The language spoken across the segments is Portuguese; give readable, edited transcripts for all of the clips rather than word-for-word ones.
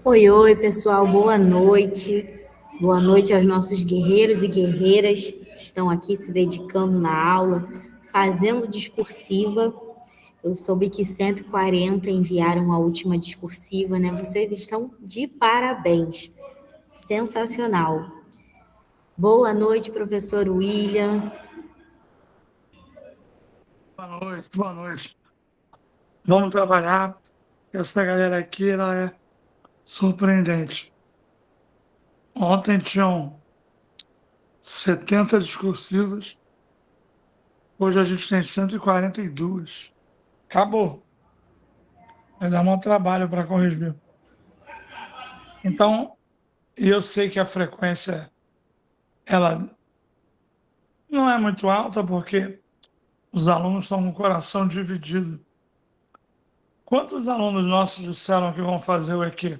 Oi, oi, pessoal, boa noite. Boa noite aos nossos guerreiros e guerreiras que estão aqui se dedicando na aula, fazendo discursiva. Eu soube que 140 enviaram a última discursiva, né? Vocês estão de parabéns. Sensacional. Boa noite, professor William. Boa noite, boa noite. Vamos trabalhar. Essa galera aqui, ela é surpreendente. Ontem tinham 70 discursivas, hoje a gente tem 142. Acabou. Vai dar um trabalho para corrigir. Então, eu sei que a frequência, ela não é muito alta, porque os alunos estão com o coração dividido. Quantos alunos nossos disseram que vão fazer o EQ?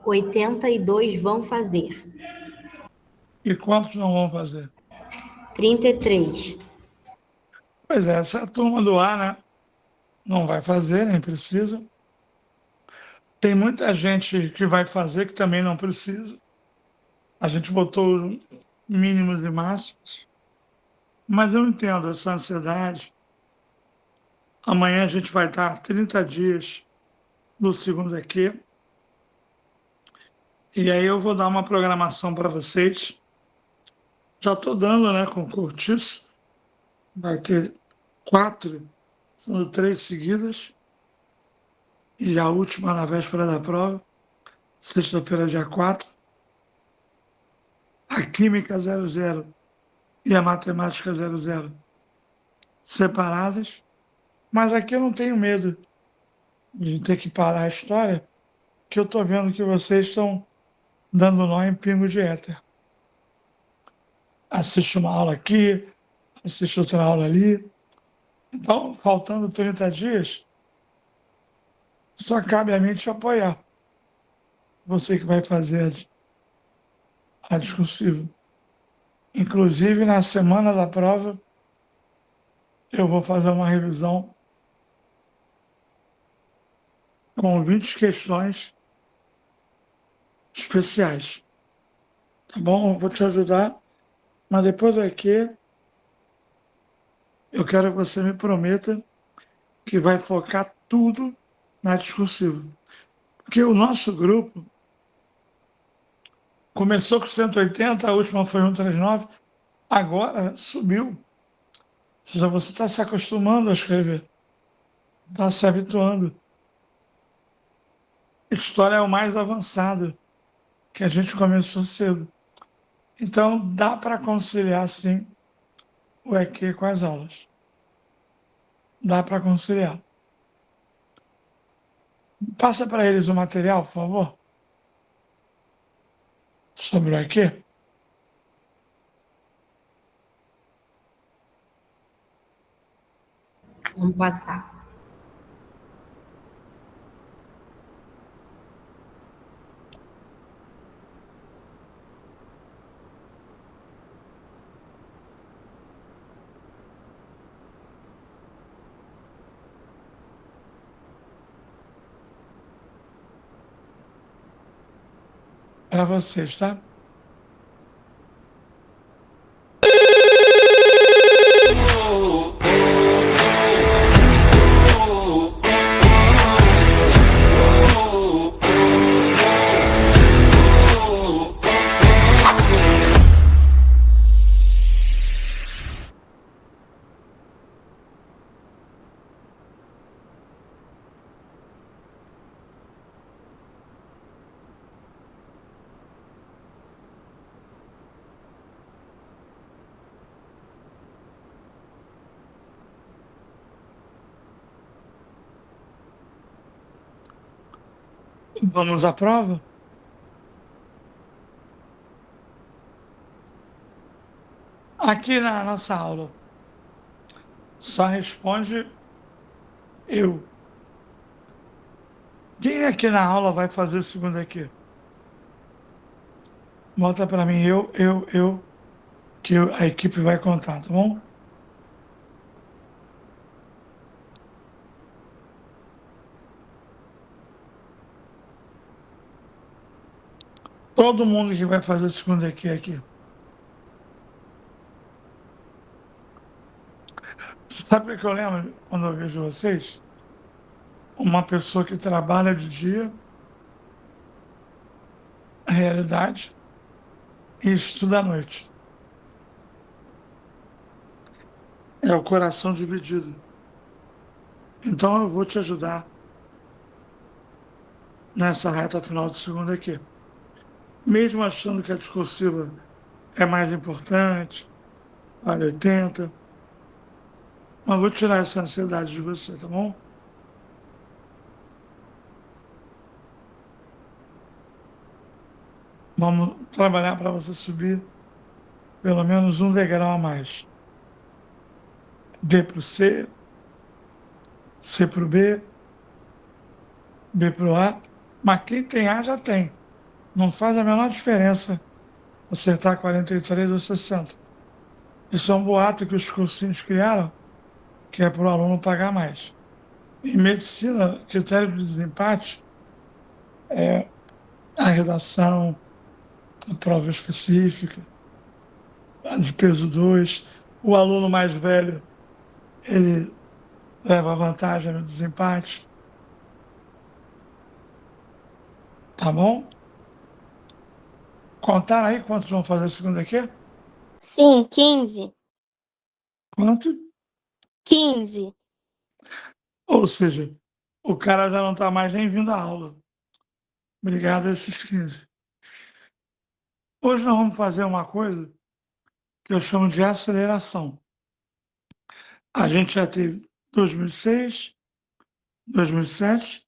82 vão fazer. E quantos não vão fazer? 33. Pois é, essa é a turma do A, né? Não vai fazer, nem precisa. Tem muita gente que vai fazer que também não precisa. A gente botou mínimos e máximos, mas eu entendo essa ansiedade. Amanhã a gente vai dar 30 dias no segundo EQ, e aí eu vou dar uma programação para vocês. Já estou dando, né, com cortiço. Vai ter 4, sendo 3 seguidas, e a última na véspera da prova, sexta-feira, dia 4. A Química 00 e a Matemática 00 separadas, mas aqui eu não tenho medo de ter que parar a história, que eu estou vendo que vocês estão dando nó em pingo de éter. Assiste uma aula aqui, assiste outra aula ali. Então, faltando 30 dias, só cabe a mim te apoiar. Você que vai fazer a discursiva. Inclusive, na semana da prova, eu vou fazer uma revisão com 20 questões especiais. Tá bom? Eu vou te ajudar, mas depois daqui eu quero que você me prometa que vai focar tudo na discursiva. Porque o nosso grupo começou com 180, a última foi 139, agora subiu. Ou seja, você está se acostumando a escrever, está se habituando. História é o mais avançado, que a gente começou cedo. Então, dá para conciliar, sim, o EQ com as aulas. Dá para conciliar. Passa para eles o material, por favor, sobre o EQ. Vamos passar. Para vocês, tá? Vamos à prova? Aqui na nossa aula, só responde eu. Quem aqui na aula vai fazer o segundo aqui? Bota para mim, eu, que a equipe vai contar, tá bom? Todo mundo que vai fazer segunda aqui aqui. Sabe o que eu lembro quando eu vejo vocês? Uma pessoa que trabalha de dia, realidade, e estuda à noite. É o coração dividido. Então eu vou te ajudar nessa reta final de segunda aqui. Mesmo achando que a discursiva é mais importante, vale 80, mas vou tirar essa ansiedade de você, tá bom? Vamos trabalhar para você subir pelo menos um degrau a mais. D para o C, C para o B, B para o A. Mas quem tem A já tem. Não faz a menor diferença acertar 43 ou 60. Isso é um boato que os cursinhos criaram, que é para o aluno pagar mais. Em medicina, critério de desempate é a redação, a prova específica, a de peso 2. O aluno mais velho, ele leva vantagem no desempate, tá bom? Contaram aí quantos vão fazer a segunda aqui? Sim, 15. Quanto? 15. Ou seja, o cara já não está mais nem vindo à aula. Obrigado a esses 15. Hoje nós vamos fazer uma coisa que eu chamo de aceleração. A gente já teve 2006, 2007,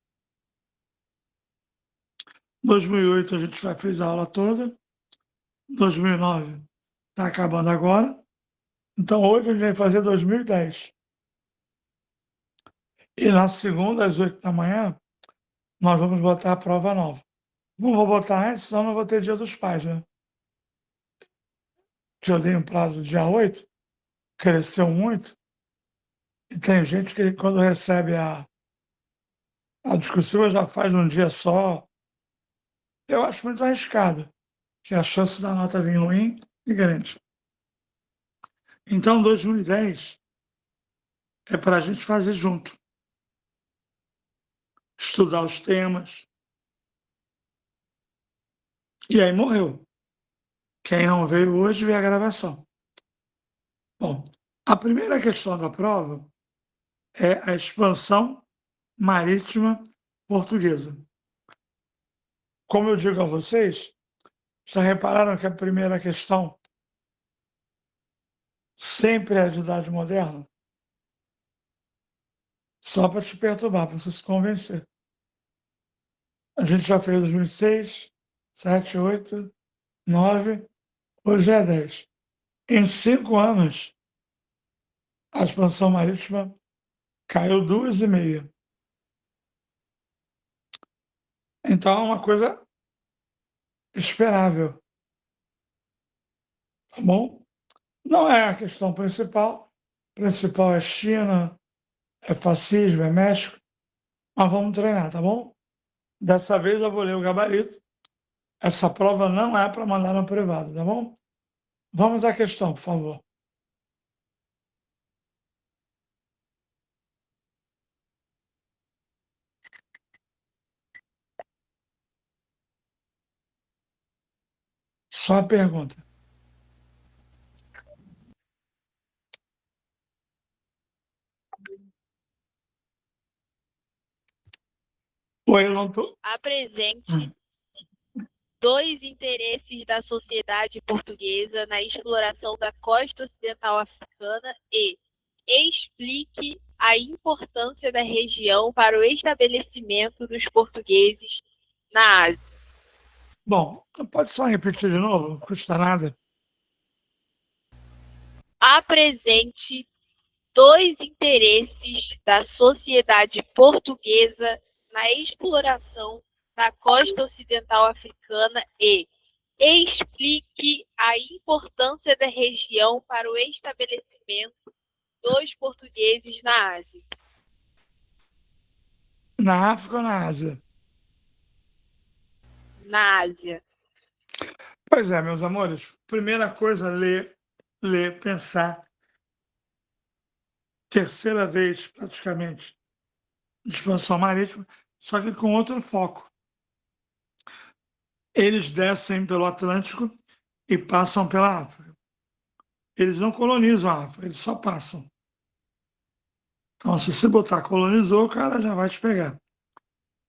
2008 a gente já fez a aula toda, 2009 está acabando agora, então hoje a gente vai fazer 2010. E na segunda, às 8 da manhã, nós vamos botar a prova nova. Não vou botar antes, senão não vou ter Dia dos Pais, né? Que eu dei um prazo dia 8, cresceu muito, e tem gente que quando recebe a discussão já faz num dia só. Eu acho muito arriscado, que a chance da nota vir ruim é grande. Então, 2010 é para a gente fazer junto. Estudar os temas. E aí morreu. Quem não veio hoje vê a gravação. Bom, a primeira questão da prova é a expansão marítima portuguesa. Como eu digo a vocês, já repararam que a primeira questão sempre é de idade moderna? Só para te perturbar, para você se convencer. A gente já fez 2006, 7, 8, 9, hoje é 10. Em 5 anos, a expansão marítima caiu 2,5. Então é uma coisa esperável, tá bom? Não é a questão principal. O principal é China, é fascismo, é México, mas vamos treinar, tá bom? Dessa vez eu vou ler o gabarito. Essa prova não é para mandar no privado, tá bom? Vamos à questão, por favor. Só a pergunta. Oi, eu não tô. Apresente dois interesses da sociedade portuguesa na exploração da costa ocidental africana e explique a importância da região para o estabelecimento dos portugueses na Ásia. Bom, pode só repetir de novo? Não custa nada. Apresente dois interesses da sociedade portuguesa na exploração da costa ocidental africana e explique a importância da região para o estabelecimento dos portugueses na Ásia. Na África ou na Ásia? Na Ásia. Pois é, meus amores, primeira coisa, ler, pensar. Terceira vez, praticamente, de expansão marítima, só que com outro foco. Eles descem pelo Atlântico e passam pela África. Eles não colonizam a África, eles só passam. Então, se você botar colonizou, o cara já vai te pegar.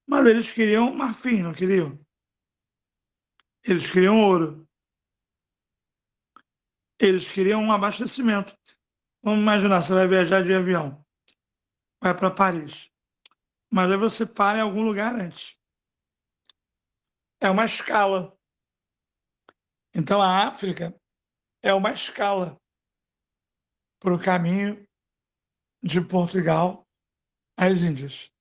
Mas eles queriam marfim, não queriam? Eles queriam ouro. Eles queriam um abastecimento. Vamos imaginar, você vai viajar de avião, vai para Paris, mas aí você para em algum lugar antes. É uma escala. Então, a África é uma escala para o caminho de Portugal às Índias.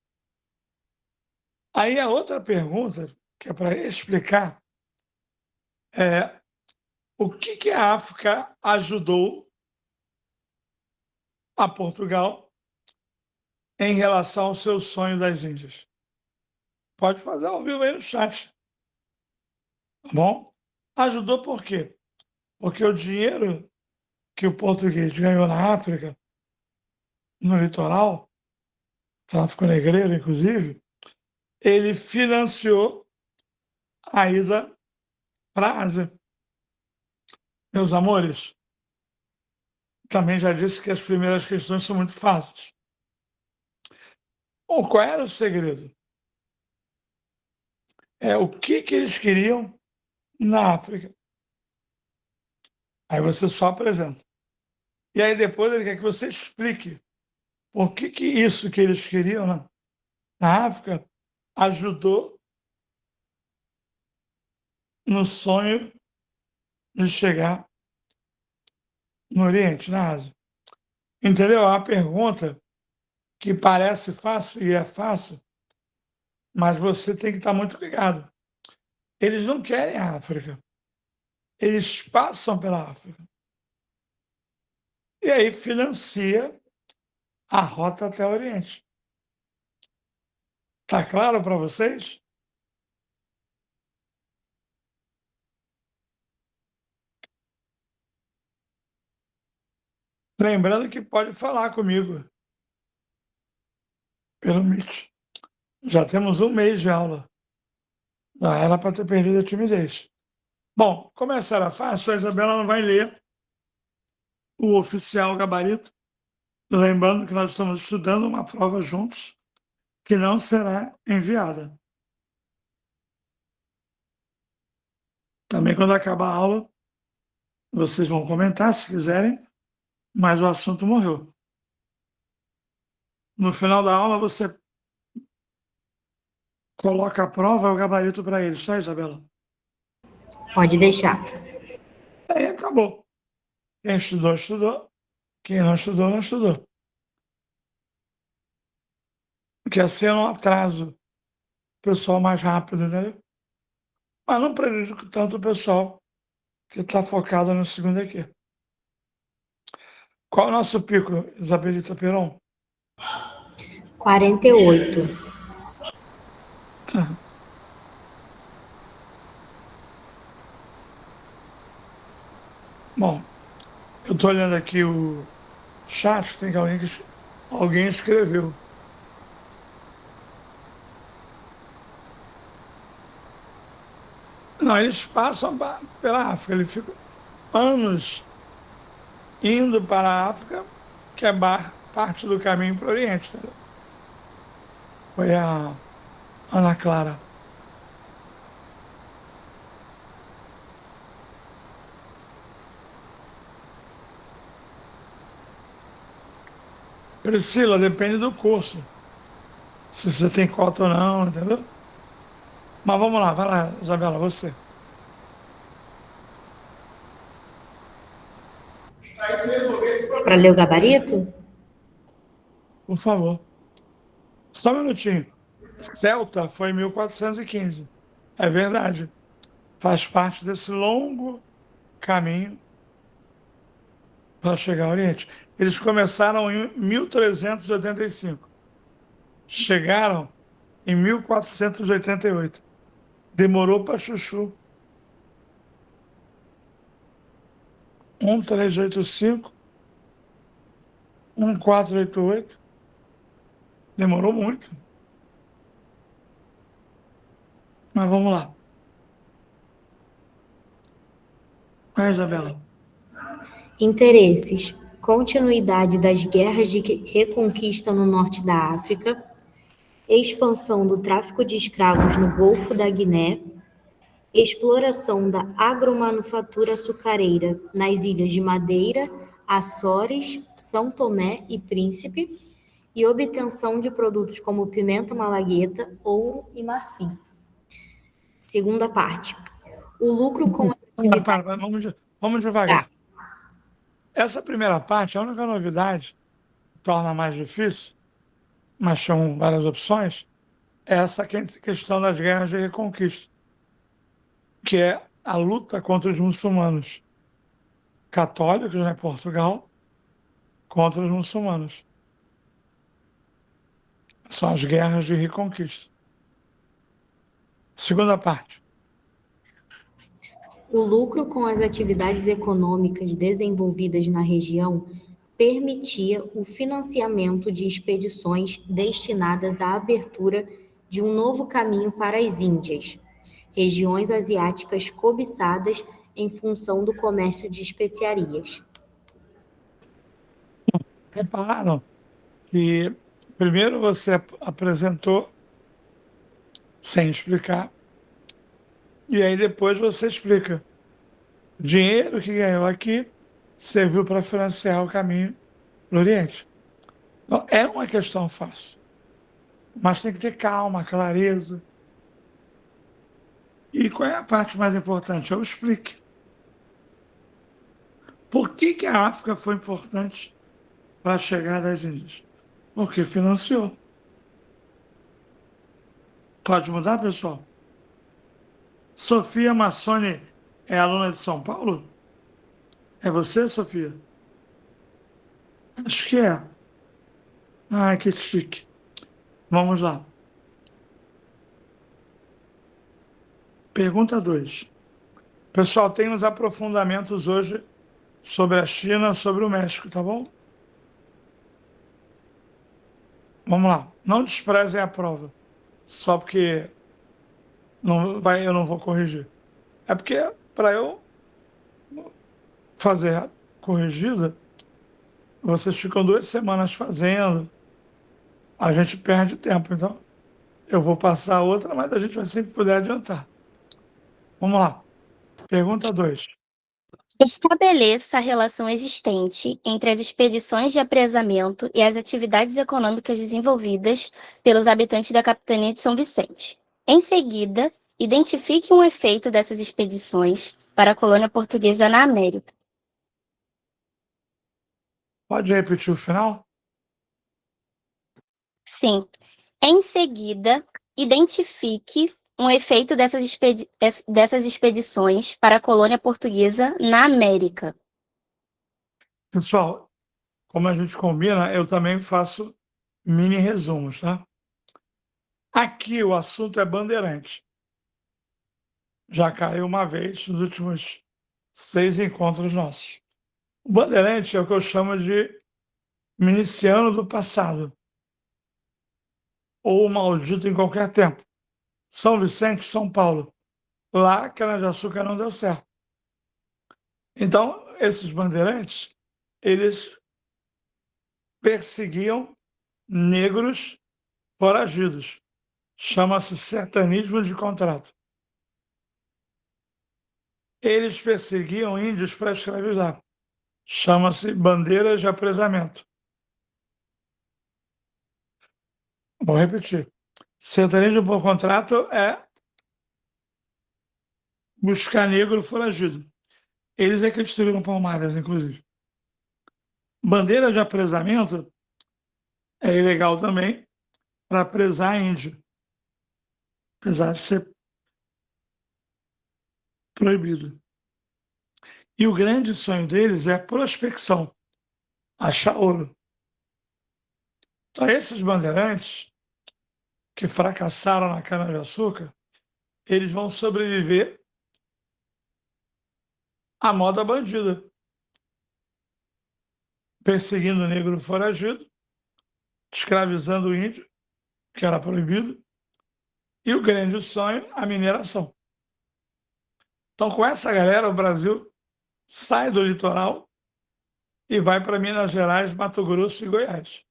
Aí a outra pergunta, que é para explicar, é o que a África ajudou a Portugal em relação ao seu sonho das Índias? Pode fazer ao vivo aí no chat. Tá bom? Ajudou por quê? Porque o dinheiro que o português ganhou na África, no litoral, tráfico negreiro, inclusive, ele financiou a ida para a Ásia. Meus amores, também já disse que as primeiras questões são muito fáceis. Bom, qual era o segredo? O que eles queriam na África. Aí você só apresenta. E aí depois ele quer que você explique por que isso que eles queriam na África ajudou no sonho de chegar no Oriente, na Ásia. Entendeu? É uma pergunta que parece fácil e é fácil, mas você tem que estar muito ligado. Eles não querem a África. Eles passam pela África. E aí financia a rota até o Oriente. Tá claro para vocês? Lembrando que pode falar comigo pelo Meet. Já temos um mês de aula. Já era para ter perdido a timidez. Bom, como essa era fácil, a Isabela não vai ler o oficial gabarito. Lembrando que nós estamos estudando uma prova juntos, que não será enviada. Também quando acabar a aula, vocês vão comentar se quiserem, mas o assunto morreu. No final da aula, você coloca a prova e o gabarito para eles, tá, Isabela? Pode deixar. Aí acabou. Quem estudou, estudou. Quem não estudou, não estudou. Porque assim eu não atraso o pessoal mais rápido, né? Mas não prejudico tanto o pessoal que está focado no segundo aqui. Qual é o nosso pico, Isabelita Peron? 48. Bom, eu estou olhando aqui o chat, tem alguém escreveu. Não, eles passam pela África, eles ficam anos indo para a África, que é parte do caminho para o Oriente, entendeu? Foi a Ana Clara. Priscila, depende do curso. Se você tem cota ou não, entendeu? Mas vamos lá, vai lá, Isabela, você. Para ler o gabarito? Por favor. Só um minutinho. Celta foi em 1415. É verdade. Faz parte desse longo caminho para chegar ao Oriente. Eles começaram em 1385. Chegaram em 1488. Demorou para chuchu. 1385, 1488. Demorou muito. Mas vamos lá. Isabela. Interesses: continuidade das guerras de reconquista no norte da África, expansão do tráfico de escravos no Golfo da Guiné, exploração da agromanufatura açucareira nas ilhas de Madeira, Açores, São Tomé e Príncipe, e obtenção de produtos como pimenta malagueta, ouro e marfim. Segunda parte. O lucro com a atividade... Vamos devagar. Essa primeira parte, a única novidade que torna mais difícil, mas são várias opções, é essa questão das guerras de reconquista, que é a luta contra os muçulmanos católicos, né, Portugal, contra os muçulmanos. São as guerras de reconquista. Segunda parte. O lucro com as atividades econômicas desenvolvidas na região permitia o financiamento de expedições destinadas à abertura de um novo caminho para as Índias, regiões asiáticas cobiçadas em função do comércio de especiarias. Repararam que primeiro você apresentou sem explicar, e aí depois você explica. O dinheiro que ganhou aqui serviu para financiar o caminho do Oriente. Então, é uma questão fácil, mas tem que ter calma, clareza. E qual é a parte mais importante? Eu explique. Por que a África foi importante para a chegada das Índias? Porque financiou. Pode mudar, pessoal? Sofia Massoni é aluna de São Paulo? É você, Sofia? Acho que é. Ai, que chique. Vamos lá. Pergunta 2. Pessoal, tem uns aprofundamentos hoje sobre a China, sobre o México, tá bom? Vamos lá. Não desprezem a prova, só porque eu não vou corrigir. É porque para eu fazer a corrigida, vocês ficam 2 semanas fazendo, a gente perde tempo. Então, eu vou passar outra, mas a gente vai sempre poder adiantar. Vamos lá. Pergunta 2. Estabeleça a relação existente entre as expedições de apresamento e as atividades econômicas desenvolvidas pelos habitantes da capitania de São Vicente. Em seguida, identifique um efeito dessas expedições para a colônia portuguesa na América. Pode repetir o final? Sim. Em seguida, identifique um efeito dessas expedições para a colônia portuguesa na América. Pessoal, como a gente combina, eu também faço mini resumos, tá? Aqui o assunto é Bandeirante. Já caiu uma vez nos últimos 6 encontros nossos. O Bandeirante é o que eu chamo de miliciano do passado, ou maldito em qualquer tempo. São Vicente, São Paulo. Lá, cana-de-açúcar não deu certo. Então, esses bandeirantes, eles perseguiam negros foragidos. Chama-se sertanismo de contrato. Eles perseguiam índios para escravizar. Chama-se bandeira de apresamento. Vou repetir. Sertanismo por contrato é buscar negro foragido. Eles é que destruíram Palmares, inclusive. Bandeira de apresamento é ilegal também para apresar índio. Apesar de ser proibido. E o grande sonho deles é a prospecção, achar ouro. Então, esses bandeirantes que fracassaram na cana-de-açúcar, eles vão sobreviver à moda bandida. perseguindo o negro foragido, escravizando o índio, que era proibido, e o grande sonho, a mineração. Então, com essa galera, o Brasil sai do litoral e vai para Minas Gerais, Mato Grosso e Goiás.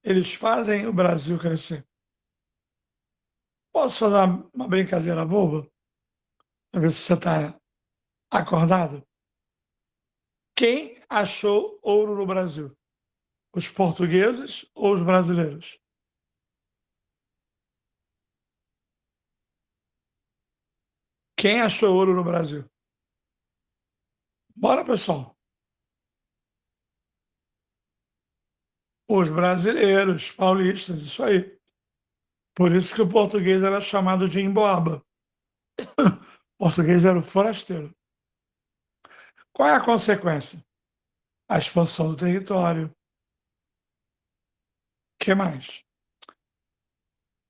Eles fazem o Brasil crescer. Posso fazer uma brincadeira boba? Para ver se você está acordado. Quem achou ouro no Brasil? Os portugueses ou os brasileiros? Quem achou ouro no Brasil? Bora, pessoal. Os brasileiros, paulistas, isso aí. Por isso que o português era chamado de emboaba. O português era o forasteiro. Qual é a consequência? A expansão do território. O que mais?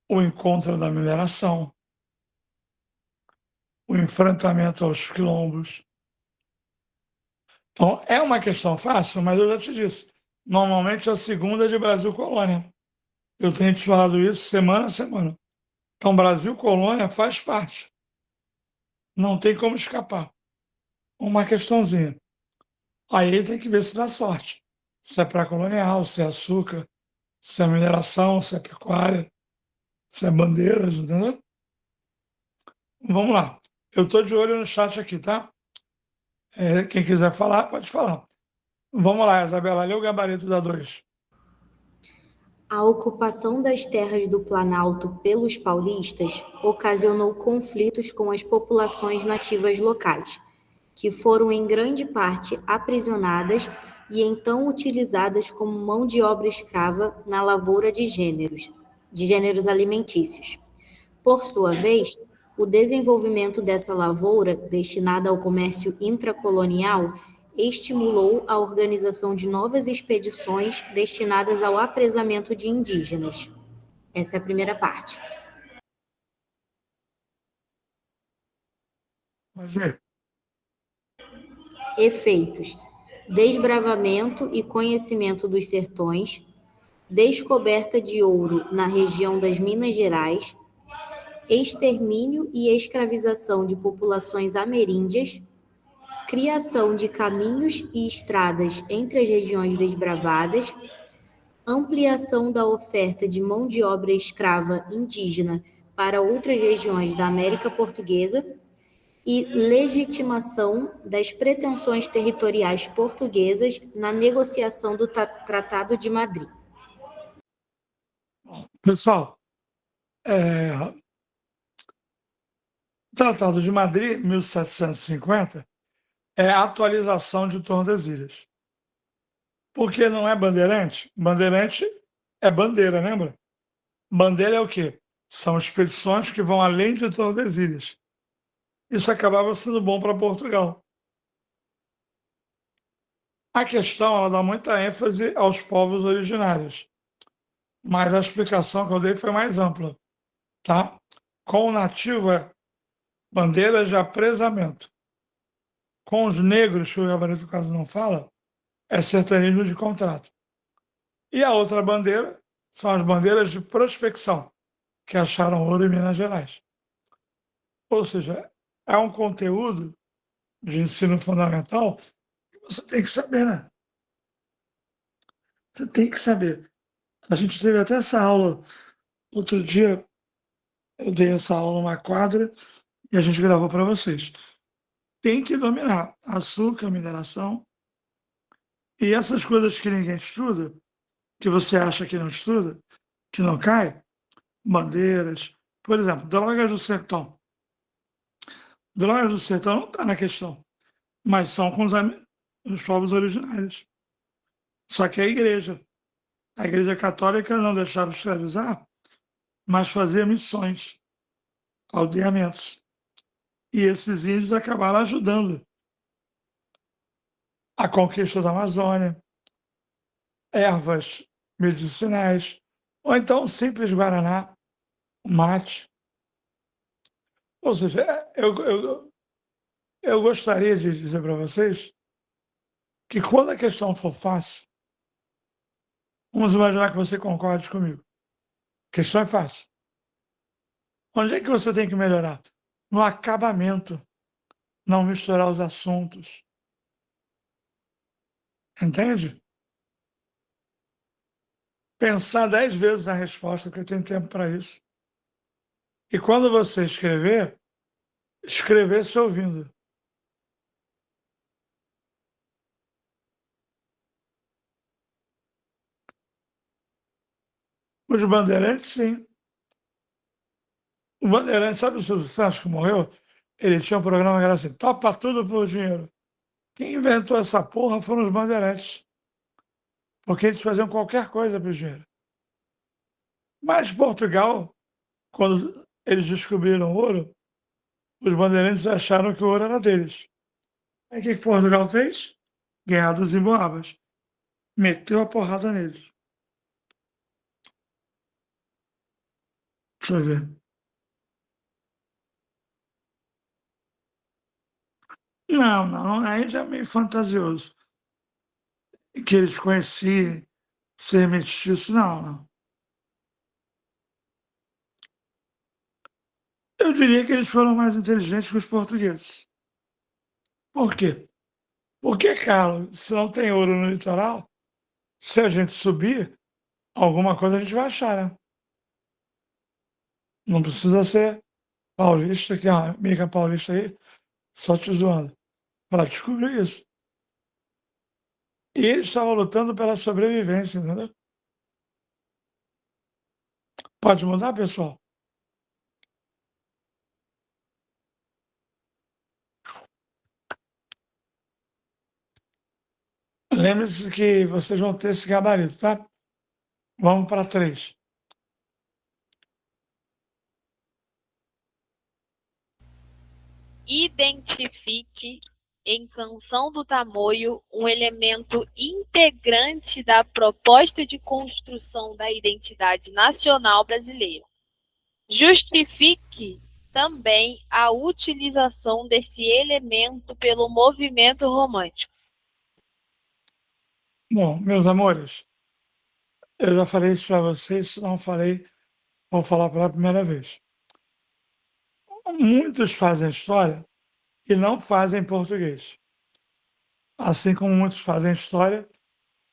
O encontro da mineração. O enfrentamento aos quilombos. Então, é uma questão fácil, mas eu já te disse. Normalmente a segunda é de Brasil Colônia. Eu tenho te falado isso semana a semana. Então, Brasil Colônia faz parte. Não tem como escapar. Uma questãozinha. Aí tem que ver se dá sorte. Se é pré-colonial, se é açúcar, se é mineração, se é pecuária, se é bandeiras, entendeu? Vamos lá. Eu estou de olho no chat aqui, tá? Quem quiser falar, pode falar. Vamos lá, Isabela, lê o gabarito da 2. A ocupação das terras do Planalto pelos paulistas ocasionou conflitos com as populações nativas locais, que foram em grande parte aprisionadas e então utilizadas como mão de obra escrava na lavoura de gêneros alimentícios. Por sua vez, o desenvolvimento dessa lavoura, destinada ao comércio intracolonial, estimulou a organização de novas expedições destinadas ao apresamento de indígenas. Essa é a primeira parte. Efeitos: desbravamento e conhecimento dos sertões, descoberta de ouro na região das Minas Gerais, extermínio e escravização de populações ameríndias, criação de caminhos e estradas entre as regiões desbravadas, ampliação da oferta de mão de obra escrava indígena para outras regiões da América Portuguesa e legitimação das pretensões territoriais portuguesas na negociação do Tratado de Madrid. Pessoal, o Tratado de Madrid, 1750, é a atualização de Tordesilhas. Porque não é bandeirante? Bandeirante é bandeira, lembra? Bandeira é o quê? São expedições que vão além de Tordesilhas. Isso acabava sendo bom para Portugal. A questão, ela dá muita ênfase aos povos originários, mas a explicação que eu dei foi mais ampla, tá? Com o nativo é bandeira de apresamento. Com os negros, que o gabarito do caso não fala, é sertanismo de contrato. E a outra bandeira são as bandeiras de prospecção, que acharam ouro em Minas Gerais. Ou seja, é um conteúdo de ensino fundamental que você tem que saber, né? Você tem que saber. A gente teve até essa aula outro dia, eu dei essa aula numa quadra e a gente gravou para vocês. Tem que dominar açúcar, mineração e essas coisas que ninguém estuda, que você acha que não estuda, que não cai, bandeiras, por exemplo, drogas do sertão. Drogas do sertão não está na questão, mas são com os povos originários. Só que a Igreja Católica não deixava escravizar, mas fazia missões, aldeamentos. E esses índios acabaram ajudando a conquista da Amazônia, ervas medicinais, ou então o simples guaraná, o mate. Ou seja, eu gostaria de dizer para vocês que quando a questão for fácil, vamos imaginar que você concorde comigo. A questão é fácil. Onde é que você tem que melhorar? No acabamento, não misturar os assuntos. Entende? Pensar 10 vezes a resposta, porque eu tenho tempo para isso. E quando você escrever, escrever se ouvindo. Os Bandeirantes, sim. O Bandeirantes, sabe o Silvio Santos que morreu? Ele tinha um programa que era assim, topa tudo por dinheiro. Quem inventou essa porra foram os Bandeirantes. Porque eles faziam qualquer coisa por dinheiro. Mas Portugal, quando eles descobriram o ouro, os Bandeirantes acharam que o ouro era deles. Aí o que Portugal fez? Guerra dos Emboabas. Meteu a porrada neles. Deixa eu ver. Não, aí já é meio fantasioso. Que eles conheciam ser mestiço, não. Eu diria que eles foram mais inteligentes que os portugueses. Por quê? Porque, Carlos, se não tem ouro no litoral, se a gente subir, alguma coisa a gente vai achar, né? Não precisa ser paulista, que tem uma amiga paulista aí, só te zoando, para descobrir isso. E eles estavam lutando pela sobrevivência, entendeu? Pode mudar, pessoal? Lembre-se que vocês vão ter esse gabarito, tá? Vamos para 3. Identifique em Canção do Tamoio um elemento integrante da proposta de construção da identidade nacional brasileira. Justifique também a utilização desse elemento pelo movimento romântico. Bom, meus amores, eu já falei isso para vocês, se não falei, vou falar pela primeira vez. Muitos fazem história e não fazem português. Assim como muitos fazem história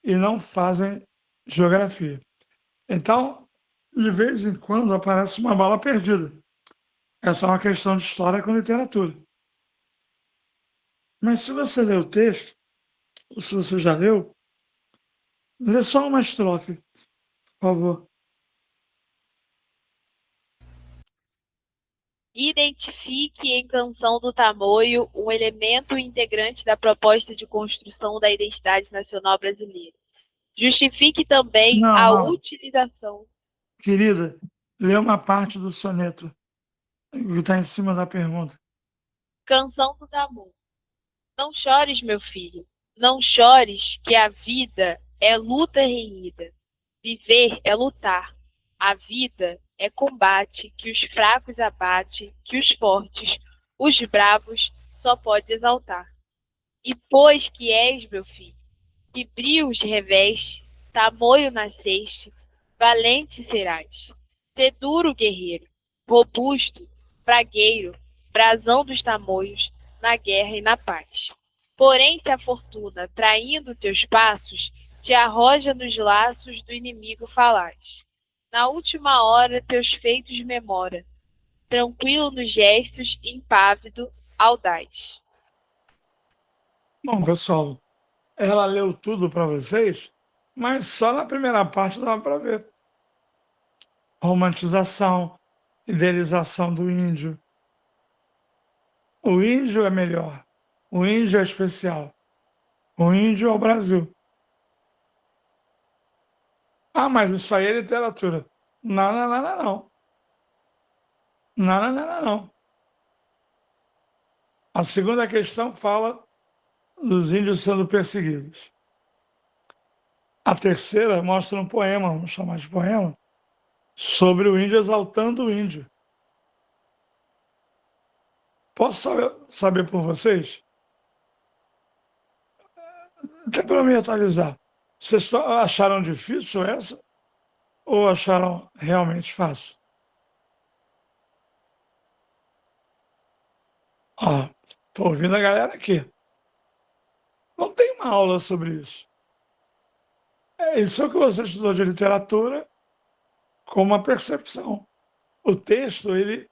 e não fazem geografia. Então, de vez em quando aparece uma bala perdida. Essa é uma questão de história com literatura. Mas se você lê o texto, ou se você já leu, lê só uma estrofe, por favor. Identifique em Canção do Tamoio um elemento integrante da proposta de construção da identidade nacional brasileira. Justifique também a Não, utilização. querida, lê uma parte do soneto que está em cima da pergunta. Canção do Tamoio. Não chores, meu filho, não chores, que a vida é luta renhida. Viver é lutar. A vida é combate que os fracos abate, que os fortes, os bravos, só pode exaltar. E pois que és, meu filho, que brios reveste, tamoio nasceste, valente serás. Sê duro guerreiro, robusto, pragueiro, brasão dos tamoios, na guerra e na paz. Porém, se a fortuna, traindo teus passos, te arroja nos laços do inimigo falaz. Na última hora teus feitos memora, tranquilo nos gestos, impávido, audaz. Bom, pessoal, ela leu tudo para vocês, mas só na primeira parte dava para ver. Romantização, idealização do índio. O índio é melhor. O índio é especial. O índio é o Brasil. Ah, mas isso aí é literatura. Não. Não. A segunda questão fala dos índios sendo perseguidos. A terceira mostra um poema, vamos chamar de poema, sobre o índio exaltando o índio. Posso saber por vocês? Até para me atualizar, vocês só acharam difícil essa ou acharam realmente fácil? Ó, tô ouvindo a galera aqui. Não tem uma aula sobre isso. É isso que você estudou de literatura com uma percepção. O texto, ele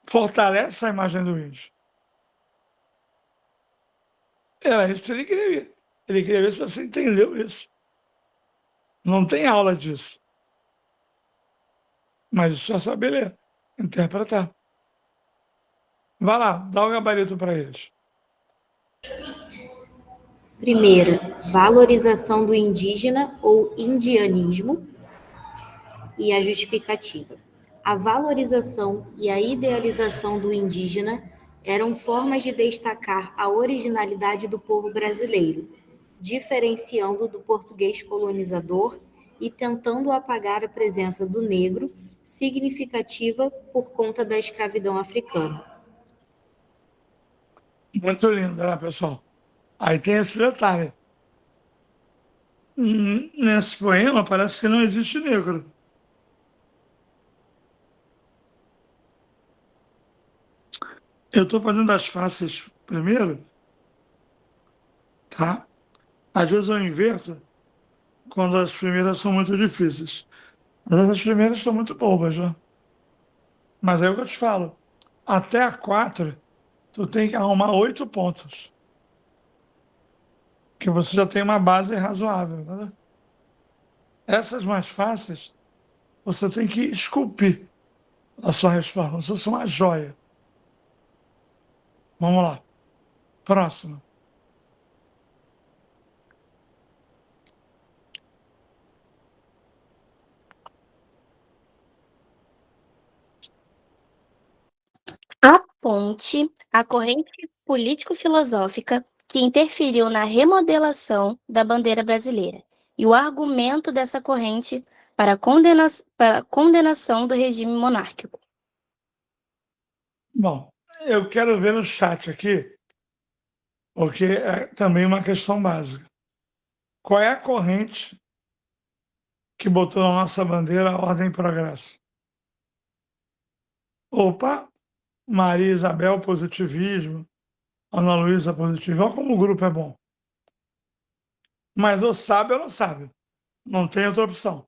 fortalece a imagem do índio. Era isso que ele queria ver. Ele queria ver se você entendeu isso. Não tem aula disso. Mas isso é saber ler, interpretar. Vai lá, dá o gabarito para eles. Primeira, valorização do indígena ou indianismo e a justificativa. A valorização e a idealização do indígena eram formas de destacar a originalidade do povo brasileiro, diferenciando do português colonizador e tentando apagar a presença do negro, significativa por conta da escravidão africana. Muito lindo, né, pessoal? Aí tem esse detalhe. Nesse poema parece que não existe negro. Eu estou fazendo as fáceis primeiro, tá? Às vezes eu inverto quando as primeiras são muito difíceis. Mas as primeiras são muito bobas, né? Mas aí eu te falo, até a 4, tu tem que arrumar 8 pontos. Que você já tem uma base razoável, né? Essas mais fáceis, você tem que esculpir a sua resposta, como se fosse uma joia. Vamos lá. Próximo. Aponte a corrente político-filosófica que interferiu na remodelação da bandeira brasileira e o argumento dessa corrente para a condenação do regime monárquico. Bom, eu quero ver no chat aqui, porque é também uma questão básica. Qual é a corrente que botou na nossa bandeira a ordem e progresso? Opa, Maria Isabel, positivismo. Ana Luísa, positivismo. Olha como o grupo é bom. Mas ou sabe ou não sabe. Não tem outra opção.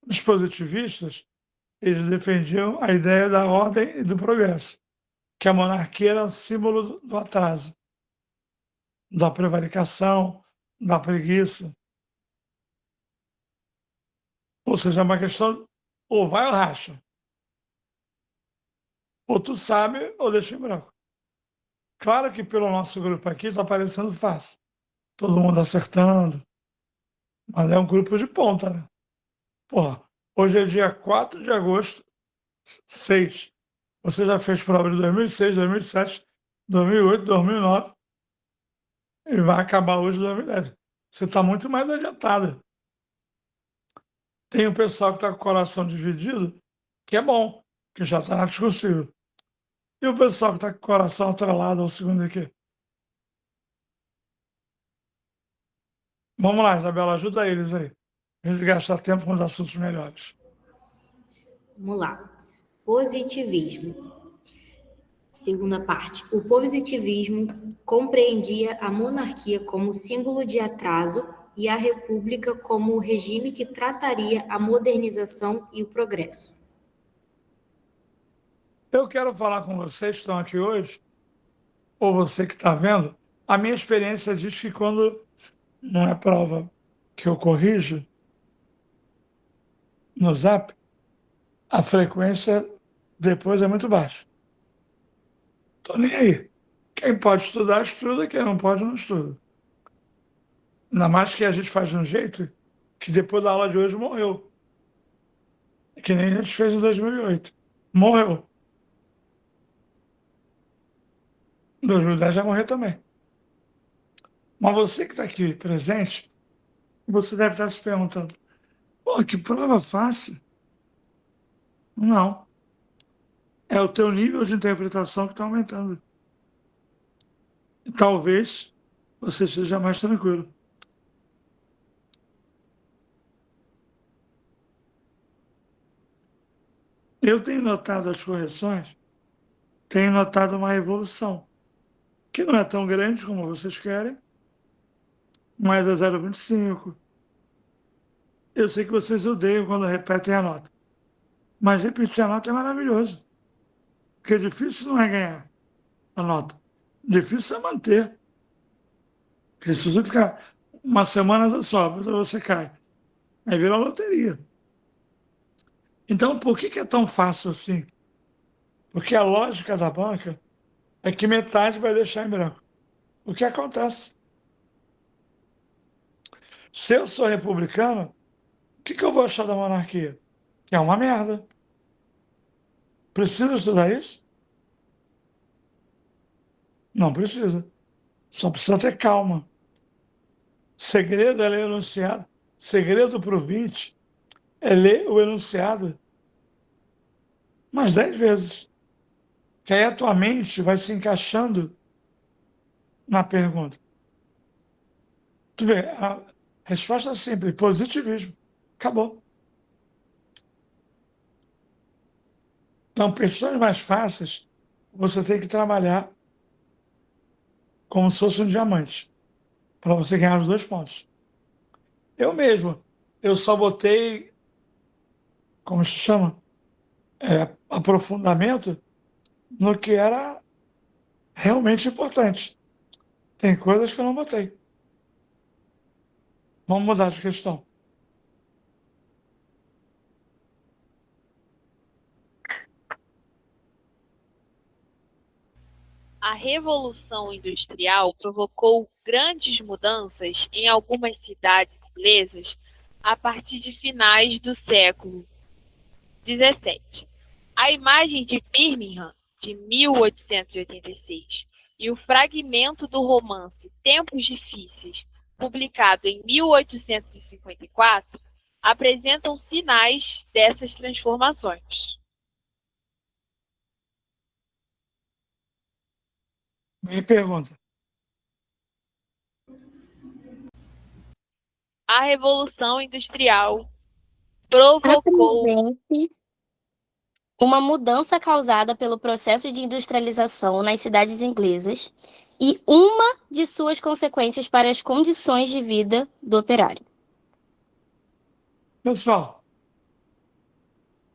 Os positivistas, eles defendiam a ideia da ordem e do progresso, que a monarquia era o símbolo do atraso, da prevaricação, da preguiça. Ou seja, é uma questão ou vai ou racha. Ou tu sabe ou deixa em branco. Claro que pelo nosso grupo aqui está parecendo fácil. Todo mundo acertando. Mas é um grupo de ponta, né? Porra, hoje é dia 4 de agosto, 6. Você já fez prova de 2006, 2007, 2008, 2009 e vai acabar hoje 2010. Você está muito mais adiantada. Tem o pessoal que está com o coração dividido, que é bom, que já está na discursiva. E o pessoal que está com o coração atrelado ao segundo aqui. Vamos lá, Isabela, ajuda eles aí. A gente gastar tempo com os assuntos melhores. Vamos lá. Positivismo. Segunda parte. O positivismo compreendia a monarquia como símbolo de atraso e a república como o regime que trataria a modernização e o progresso. Eu quero falar com vocês que estão aqui hoje, ou você que está vendo, a minha experiência diz que quando não é prova que eu corrijo no Zap, a frequência depois é muito baixa. Tô nem aí. Quem pode estudar, estuda. Quem não pode, não estuda. Ainda mais que a gente faz de um jeito que depois da aula de hoje morreu. Que nem a gente fez em 2008. Morreu. Em 2010 já morreu também. Mas você que está aqui presente, você deve estar se perguntando: pô, que prova fácil. Não. É o teu nível de interpretação que está aumentando. Talvez você esteja mais tranquilo. Eu tenho notado as correções, tenho notado uma evolução, que não é tão grande como vocês querem, mas é 0,25. Eu sei que vocês odeiam quando repetem a nota, mas repetir a nota é maravilhoso, porque difícil não é ganhar a nota, difícil é manter. Porque se você ficar uma semana só, você cai, aí vira loteria. Então, por que é tão fácil assim? Porque a lógica da banca é que metade vai deixar em branco. O que acontece? Se eu sou republicano, o que eu vou achar da monarquia? Que é uma merda. Precisa estudar isso? Não precisa. Só precisa ter calma. Segredo é ler o enunciado. Segredo para o 20 é ler o enunciado umas 10 vezes. Que aí a tua mente vai se encaixando na pergunta. Tu vê, a resposta é simples, positivismo. Acabou. Então, questões mais fáceis, você tem que trabalhar como se fosse um diamante, para você ganhar os 2 pontos. Eu mesmo, eu só botei, como se chama? Aprofundamento no que era realmente importante. Tem coisas que eu não botei. Vamos mudar de questão. A Revolução Industrial provocou grandes mudanças em algumas cidades inglesas a partir de finais do século XVII. A imagem de Birmingham, de 1886, e o fragmento do romance Tempos Difíceis, publicado em 1854, apresentam sinais dessas transformações. Me pergunta. A Revolução Industrial provocou Apresente uma mudança causada pelo processo de industrialização nas cidades inglesas e uma de suas consequências para as condições de vida do operário. Pessoal,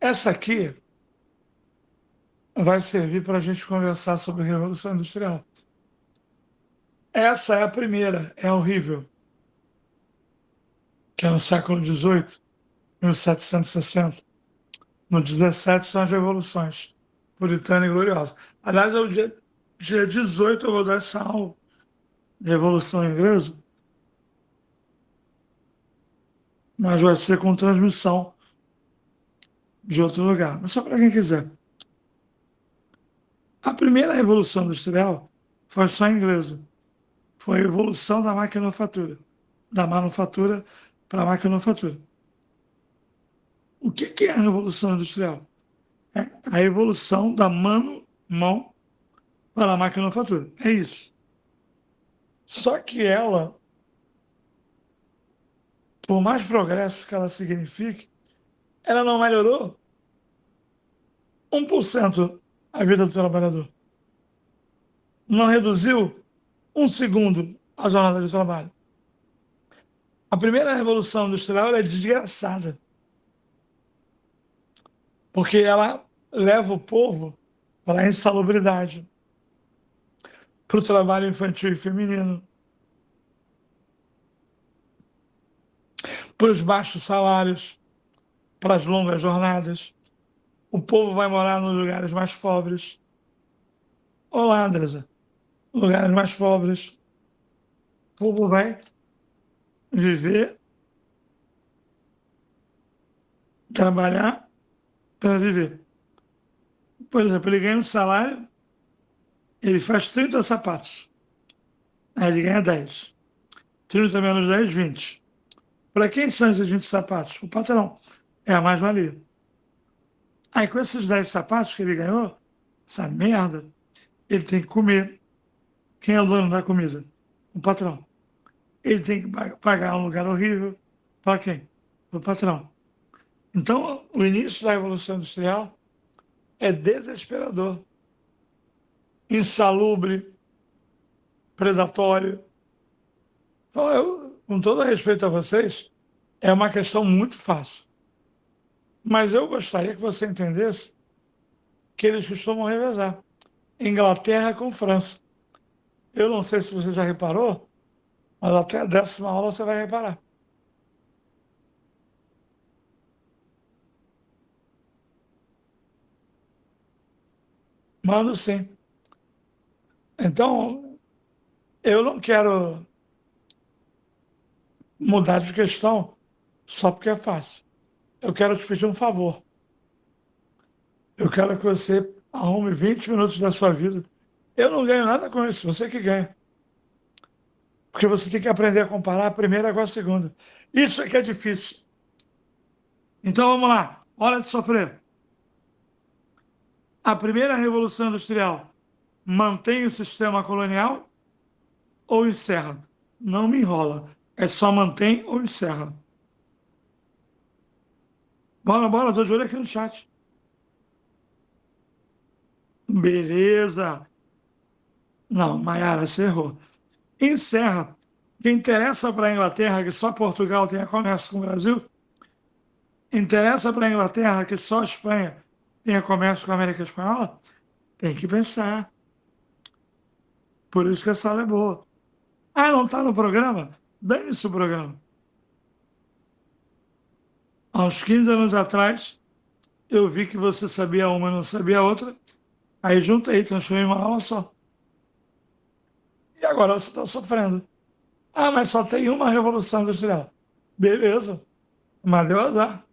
essa aqui vai servir para a gente conversar sobre a Revolução Industrial. Essa é a primeira, é horrível, que é no século XVIII, 1760. No 17 são as revoluções, puritana e gloriosa. Aliás, é o dia 18 eu vou dar essa aula de Revolução Inglesa, mas vai ser com transmissão de outro lugar. Mas só para quem quiser. A primeira Revolução Industrial foi só inglesa. Foi a evolução da maquinofatura. Da manufatura para a maquinofatura. O que é a Revolução Industrial? É a evolução da mão, para a maquinofatura. É isso. Só que ela, por mais progresso que ela signifique, ela não melhorou 1% a vida do trabalhador. Não reduziu 1 segundo a jornada de trabalho. A primeira revolução industrial é desgraçada, porque ela leva o povo para a insalubridade, para o trabalho infantil e feminino, para os baixos salários, para as longas jornadas. O povo vai morar nos lugares mais pobres. Olá, Andresa. Lugares mais pobres. O povo vai viver, trabalhar para viver. Por exemplo, ele ganha um salário, ele faz 30 sapatos. Aí ele ganha 10. 30 menos 10, 20. Para quem são esses 20 sapatos? O patrão. É a mais-valia. Aí com esses 10 sapatos que ele ganhou, essa merda, ele tem que comer. Quem é o dono da comida? O patrão. Ele tem que pagar um lugar horrível. Para quem? Para o patrão. Então, o início da Revolução Industrial é desesperador, insalubre, predatório. Então, eu, com todo respeito a vocês, é uma questão muito fácil. Mas eu gostaria que você entendesse que eles costumam revezar. Inglaterra com França. Eu não sei se você já reparou, mas até a 10ª aula você vai reparar. Mando sim. Então, eu não quero mudar de questão só porque é fácil. Eu quero te pedir um favor. Eu quero que você arrume 20 minutos da sua vida. Eu não ganho nada com isso, você que ganha. Porque você tem que aprender a comparar a primeira com a segunda. Isso é que é difícil. Então vamos lá, hora de sofrer. A primeira Revolução Industrial mantém o sistema colonial ou encerra? Não me enrola. É só mantém ou encerra. Bora, tô de olho aqui no chat. Beleza. Não, Maiara, você errou. Encerra. Que interessa para a Inglaterra que só Portugal tenha comércio com o Brasil? Interessa para a Inglaterra que só a Espanha tenha comércio com a América Espanhola? Tem que pensar. Por isso que a sala é boa. Ah, não está no programa? Dane-se o programa. Há uns 15 anos atrás, eu vi que você sabia uma e não sabia a outra. Aí juntei, transformei em uma aula só. E agora você está sofrendo. Ah, mas só tem uma revolução industrial. Beleza, mas deu azar.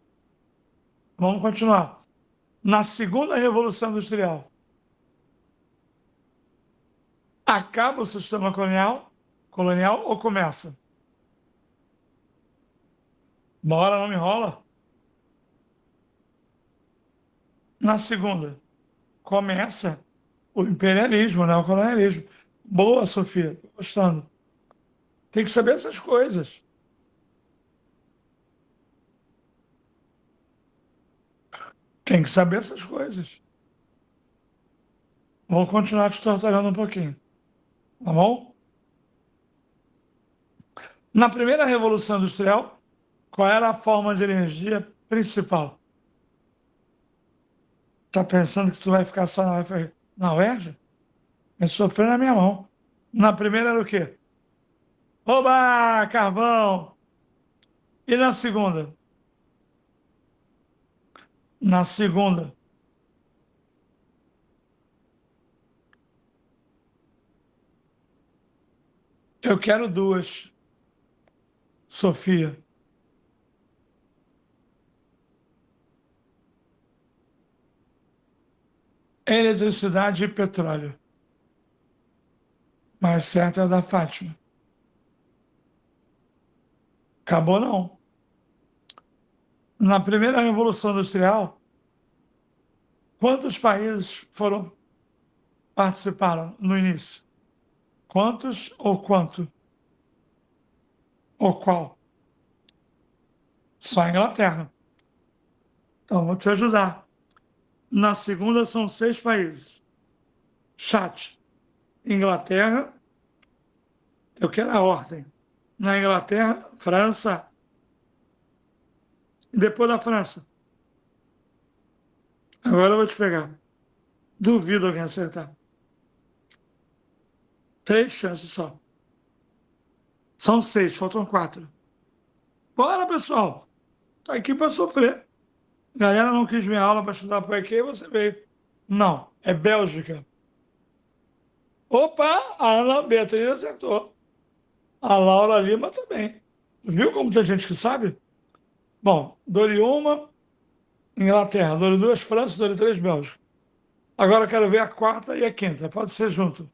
Vamos continuar. Na segunda revolução industrial, acaba o sistema colonial ou começa? Bora, não me enrola. Na segunda, começa o imperialismo, né? O colonialismo. Boa, Sofia, tô gostando. Tem que saber essas coisas. Tem que saber essas coisas. Vou continuar te torturando um pouquinho, tá bom? Na primeira revolução industrial, qual era a forma de energia principal? Tá pensando que isso vai ficar só na UERJ? É sofrer na minha mão. Na primeira era o quê? Oba, carvão! E na segunda? Na segunda, eu quero duas, Sofia. Eletricidade e petróleo. Mais certo é a da Fátima. Acabou não. Na primeira Revolução Industrial, quantos países participaram no início? Quantos ou quanto? Ou qual? Só a Inglaterra. Então, vou te ajudar. Na segunda, são 6 países. Chat. Inglaterra, eu quero a ordem. Na Inglaterra, França. E depois da França. Agora eu vou te pegar. Duvido alguém acertar. 3 chances só. São 6, faltam 4. Bora, pessoal. Tá aqui para sofrer. Galera não quis minha aula para estudar por aqui, você veio. Não, é Bélgica. Opa, a Ana Beatriz acertou. A Laura Lima também. Viu como tem gente que sabe? Bom, dou-lhe uma, Inglaterra. Dou-lhe 2, França. Dou-lhe 3, Bélgica. Agora eu quero ver a quarta e a quinta. Pode ser junto.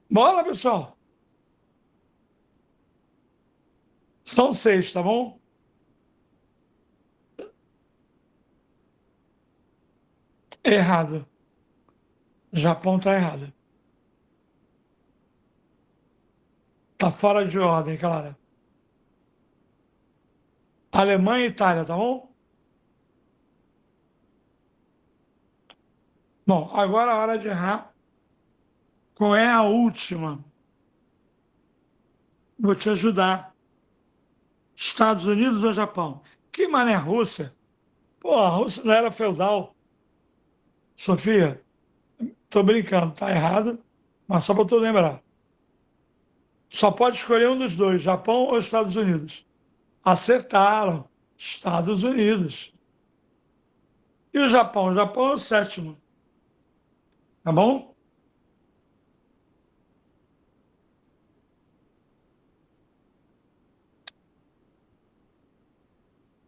Bora, pessoal. São 6, tá bom? Errado. Japão está errado. Está fora de ordem, Clara. Alemanha e Itália, tá bom? Bom, agora é a hora de errar. Qual é a última? Vou te ajudar. Estados Unidos ou Japão? Que mané Rússia? Pô, a Rússia não era feudal. Sofia, tô brincando, tá errado, mas só para tu lembrar. Só pode escolher um dos dois, Japão ou Estados Unidos. Acertaram, Estados Unidos. E o Japão? O Japão é o sétimo. Tá bom?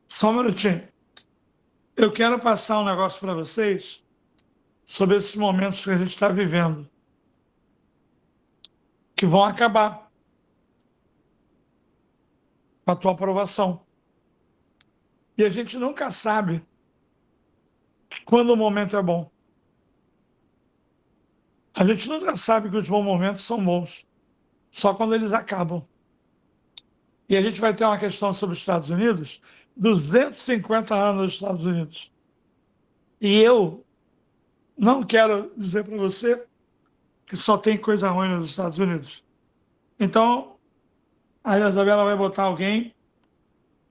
Só um minutinho. Eu quero passar um negócio para vocês sobre esses momentos que a gente está vivendo, que vão acabar com a tua aprovação. E a gente nunca sabe quando o momento é bom. A gente nunca sabe que os bons momentos são bons, só quando eles acabam. E a gente vai ter uma questão sobre os Estados Unidos, 250 anos dos Estados Unidos. E eu não quero dizer para você que só tem coisa ruim nos Estados Unidos. Então, a Isabela vai botar alguém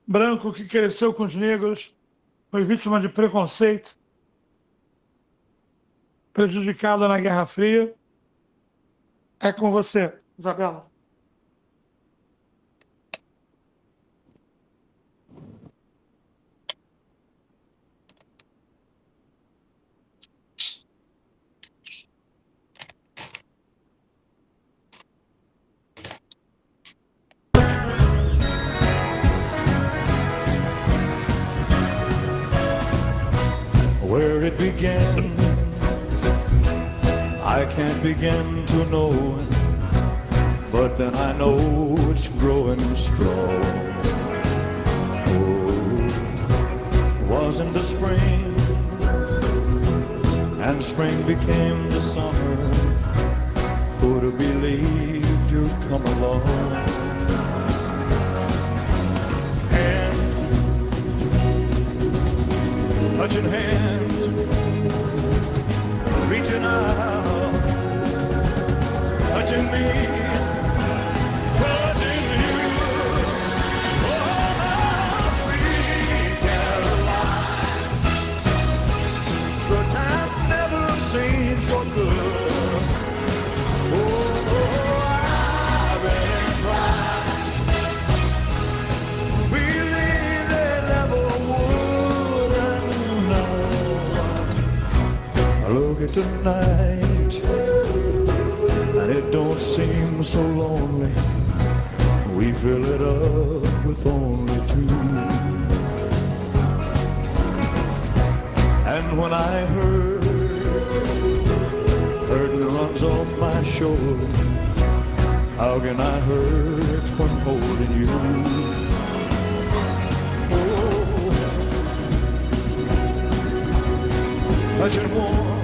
branco que cresceu com os negros, foi vítima de preconceito, prejudicada na Guerra Fria. É com você, Isabela. Where it began, I can't begin to know, but then I know it's growing strong. Oh, was in the spring, and spring became the summer. Who'd have believed you'd come along? Touching hands, reaching out, touching me, touching you. Oh, sweet Caroline, the times never seemed so good. Oh, I've been crying, believe they never would. I look at tonight, and it don't seem so lonely. We fill it up with only two. And when I hurt, burden runs off my shoulders. How can I hurt when holding you? Oh, touching warm,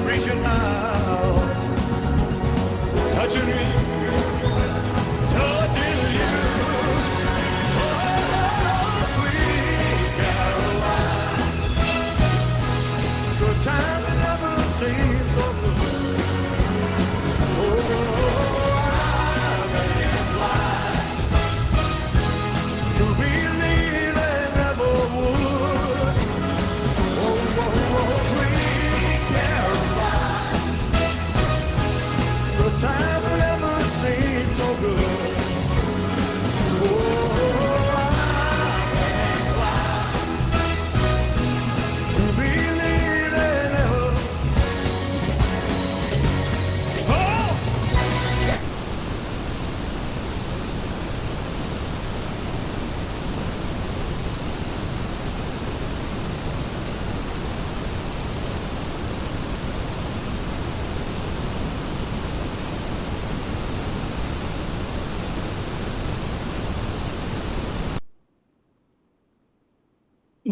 reaching out, touching me, touching you. Oh, sweet Caroline, good time never seems so good. Oh, I've been blind to believe they never would. Oh, sweet Caroline, the time never seemed so good. Oh, I've been blind to believe they never. Oh!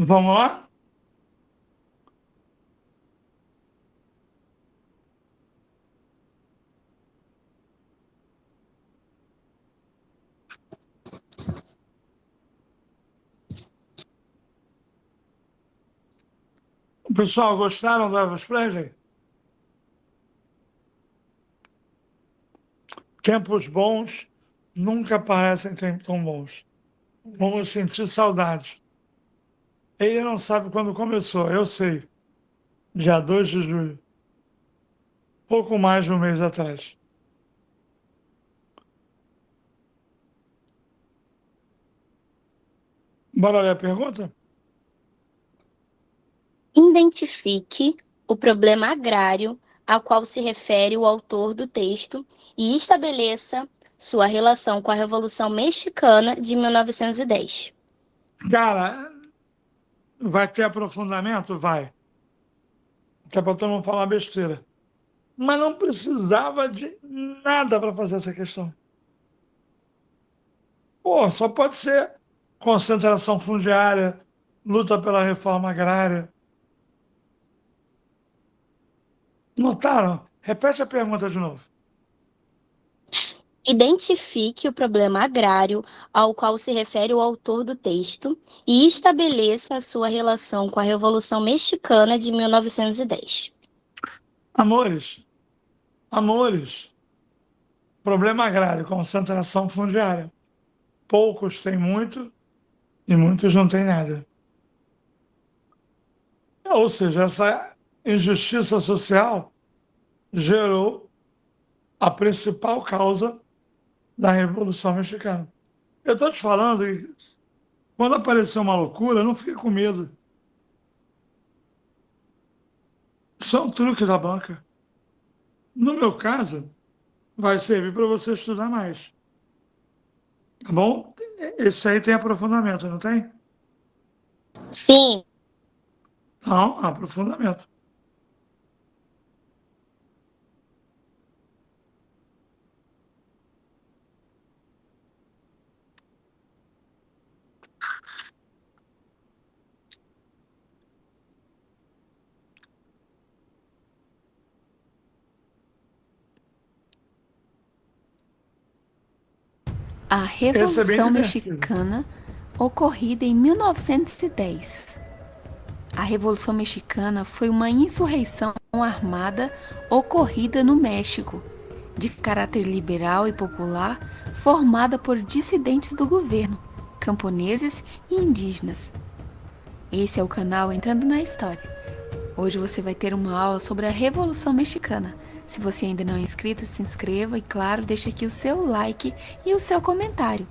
Vamos lá? Pessoal, gostaram do Elvis Presley? Tempos bons nunca parecem tão bons. Vamos sentir saudade. Ele não sabe quando começou, eu sei. Dia 2 de julho. Pouco mais de um mês atrás. Bora ler a pergunta? Identifique o problema agrário ao qual se refere o autor do texto e estabeleça sua relação com a Revolução Mexicana de 1910. Cara, vai ter aprofundamento? Vai. Até para não falar besteira. Mas não precisava de nada para fazer essa questão. Pô, só pode ser concentração fundiária, luta pela reforma agrária. Notaram? Repete a pergunta de novo. Identifique o problema agrário ao qual se refere o autor do texto e estabeleça a sua relação com a Revolução Mexicana de 1910. Amores, problema agrário, concentração fundiária. Poucos têm muito e muitos não têm nada. Ou seja, essa injustiça social gerou a principal causa da Revolução Mexicana. Eu estou te falando que quando aparecer uma loucura, não fique com medo. Isso é um truque da banca. No meu caso, vai servir para você estudar mais. Tá bom? Esse aí tem aprofundamento, não tem? Sim. Então, aprofundamento. A Revolução Mexicana, ocorrida em 1910. A Revolução Mexicana foi uma insurreição armada ocorrida no México, de caráter liberal e popular, formada por dissidentes do governo, camponeses e indígenas. Esse é o canal Entrando na História. Hoje você vai ter uma aula sobre a Revolução Mexicana. Se você ainda não é inscrito, se inscreva e, claro, deixe aqui o seu like e o seu comentário.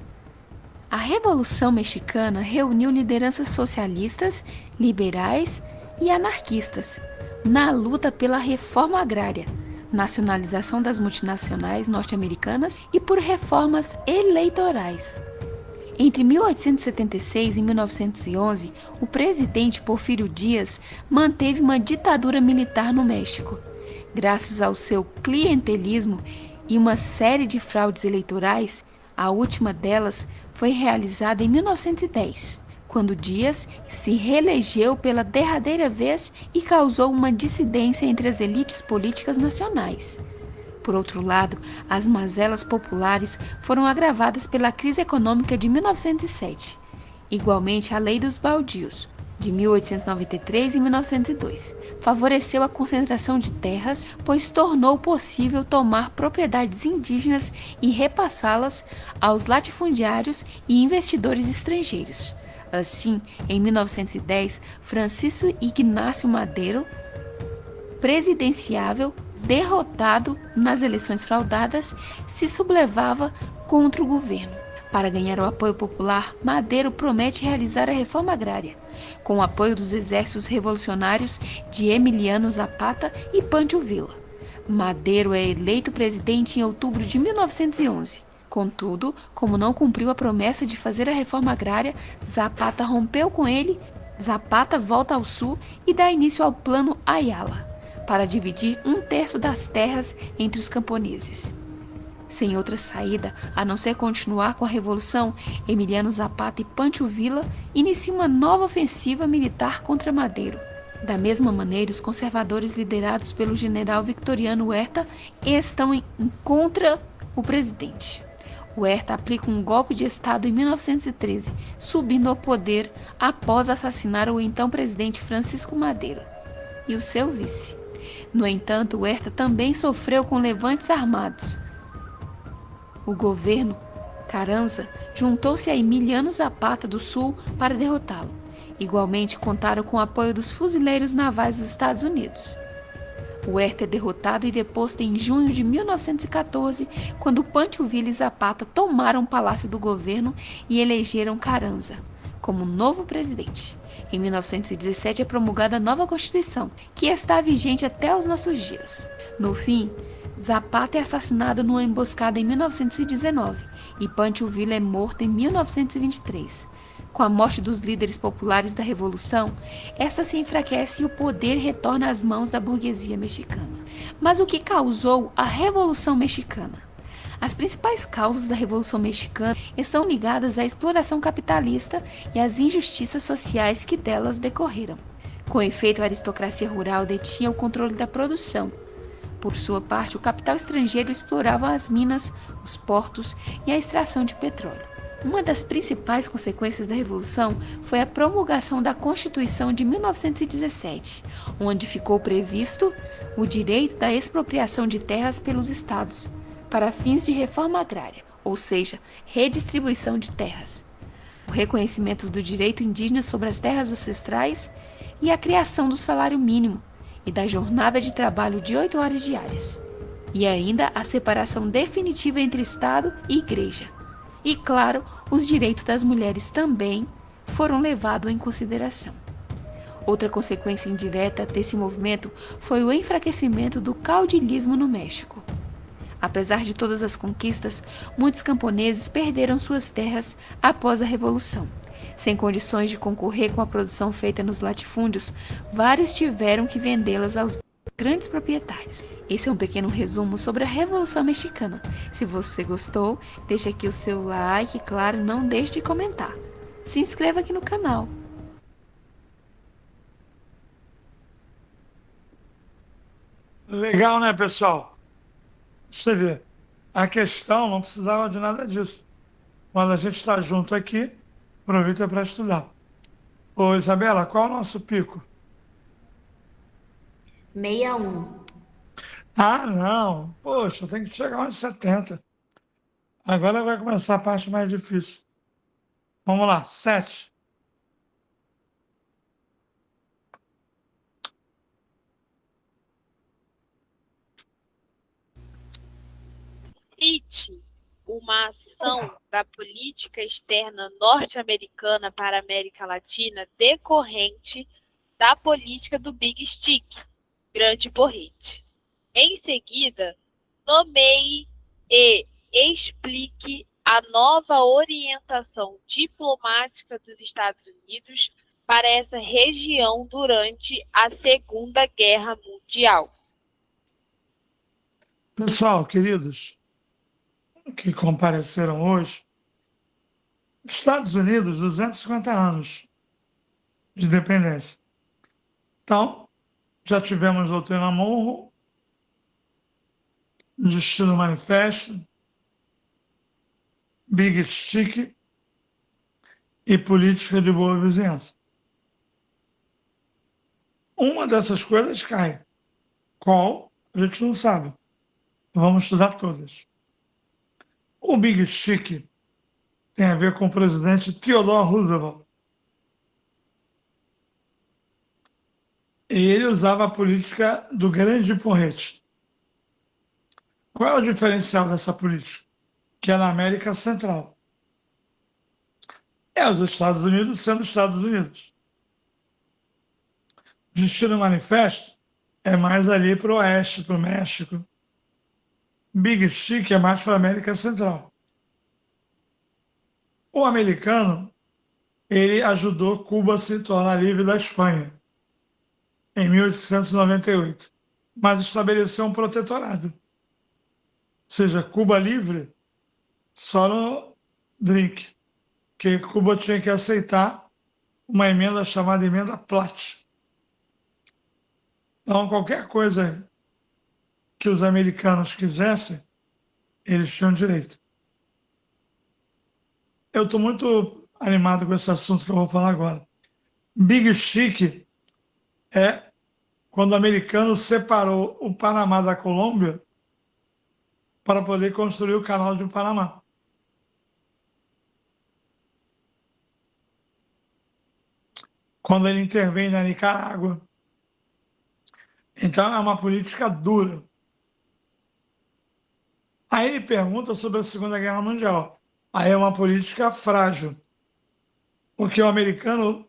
A Revolução Mexicana reuniu lideranças socialistas, liberais e anarquistas na luta pela reforma agrária, nacionalização das multinacionais norte-americanas e por reformas eleitorais. Entre 1876 e 1911, o presidente Porfírio Dias manteve uma ditadura militar no México. Graças ao seu clientelismo e uma série de fraudes eleitorais, a última delas foi realizada em 1910, quando Dias se reelegeu pela derradeira vez e causou uma dissidência entre as elites políticas nacionais. Por outro lado, as mazelas populares foram agravadas pela crise econômica de 1907. Igualmente, a Lei dos Baldios, de 1893 e 1902, favoreceu a concentração de terras, pois tornou possível tomar propriedades indígenas e repassá-las aos latifundiários e investidores estrangeiros. Assim, em 1910, Francisco Ignácio Madero, presidenciável, derrotado nas eleições fraudadas, se sublevava contra o governo. Para ganhar o apoio popular, Madero promete realizar a reforma agrária, com o apoio dos exércitos revolucionários de Emiliano Zapata e Pancho Villa. Madero é eleito presidente em outubro de 1911. Contudo, como não cumpriu a promessa de fazer a reforma agrária, Zapata rompeu com ele, Zapata volta ao sul e dá início ao Plano Ayala, para dividir 1/3 das terras entre os camponeses. Sem outra saída, a não ser continuar com a revolução, Emiliano Zapata e Pancho Villa iniciam uma nova ofensiva militar contra Madero. Da mesma maneira, os conservadores liderados pelo general Victoriano Huerta estão contra o presidente. Huerta aplica um golpe de Estado em 1913, subindo ao poder após assassinar o então presidente Francisco Madero. e o seu vice. No entanto, Huerta também sofreu com levantes armados. O governo Carranza juntou-se a Emiliano Zapata do Sul para derrotá-lo. Igualmente contaram com o apoio dos fuzileiros navais dos Estados Unidos. Huerta é derrotado e deposto em junho de 1914, quando Pancho Villa e Zapata tomaram o palácio do governo e elegeram Carranza como novo presidente. Em 1917 é promulgada a nova Constituição, que está vigente até os nossos dias. No fim, Zapata é assassinado numa emboscada em 1919 e Pancho Villa é morto em 1923. Com a morte dos líderes populares da Revolução, esta se enfraquece e o poder retorna às mãos da burguesia mexicana. Mas o que causou a Revolução Mexicana? As principais causas da Revolução Mexicana estão ligadas à exploração capitalista e às injustiças sociais que delas decorreram. Com efeito, a aristocracia rural detinha o controle da produção. Por sua parte, o capital estrangeiro explorava as minas, os portos e a extração de petróleo. Uma das principais consequências da Revolução foi a promulgação da Constituição de 1917, onde ficou previsto o direito da expropriação de terras pelos estados, para fins de reforma agrária, ou seja, redistribuição de terras, o reconhecimento do direito indígena sobre as terras ancestrais e a criação do salário mínimo e da jornada de trabalho de 8 horas diárias, e ainda a separação definitiva entre Estado e Igreja. E, claro, os direitos das mulheres também foram levados em consideração. Outra consequência indireta desse movimento foi o enfraquecimento do caudilismo no México. Apesar de todas as conquistas, muitos camponeses perderam suas terras após a Revolução. Sem condições de concorrer com a produção feita nos latifúndios, vários tiveram que vendê-las aos grandes proprietários. Esse é um pequeno resumo sobre a Revolução Mexicana. Se você gostou, deixe aqui o seu like e, claro, não deixe de comentar. Se inscreva aqui no canal. Legal, né, pessoal? Você vê, a questão não precisava de nada disso. Quando a gente está junto aqui, aproveita para estudar. Ô, Isabela, qual é o nosso pico? 61. Ah, não. Poxa, tem que chegar uns 70. Agora vai começar a parte mais difícil. Vamos lá, 7. Cite uma ação da política externa norte-americana para a América Latina decorrente da política do Big Stick, grande porrete. Em seguida, nomeie e explique a nova orientação diplomática dos Estados Unidos para essa região durante a Segunda Guerra Mundial. Pessoal, queridos, que compareceram hoje, Estados Unidos, 250 anos de independência. Então, já tivemos doutrina Monroe, Destino Manifesto, Big Stick e política de boa vizinhança. Uma dessas coisas cai. Qual? A gente não sabe. Vamos estudar todas. O Big Stick tem a ver com o presidente Theodore Roosevelt. E ele usava a política do grande porrete. Qual é o diferencial dessa política? Que é na América Central. É os Estados Unidos sendo Estados Unidos. Destino Manifesto é mais ali para o oeste, para o México. Big Stick é mais para a América Central. O americano, ele ajudou Cuba a se tornar livre da Espanha em 1898, mas estabeleceu um protetorado. Ou seja, Cuba livre só no drink, que Cuba tinha que aceitar uma emenda chamada Emenda Platt. Então, qualquer coisa que os americanos quisessem, eles tinham direito. Eu estou muito animado com esse assunto que eu vou falar agora. Big Stick é quando o americano separou o Panamá da Colômbia para poder construir o canal de Panamá. Quando ele intervém na Nicarágua. Então, é uma política dura. Aí ele pergunta sobre a Segunda Guerra Mundial. Aí é uma política frágil. Porque o americano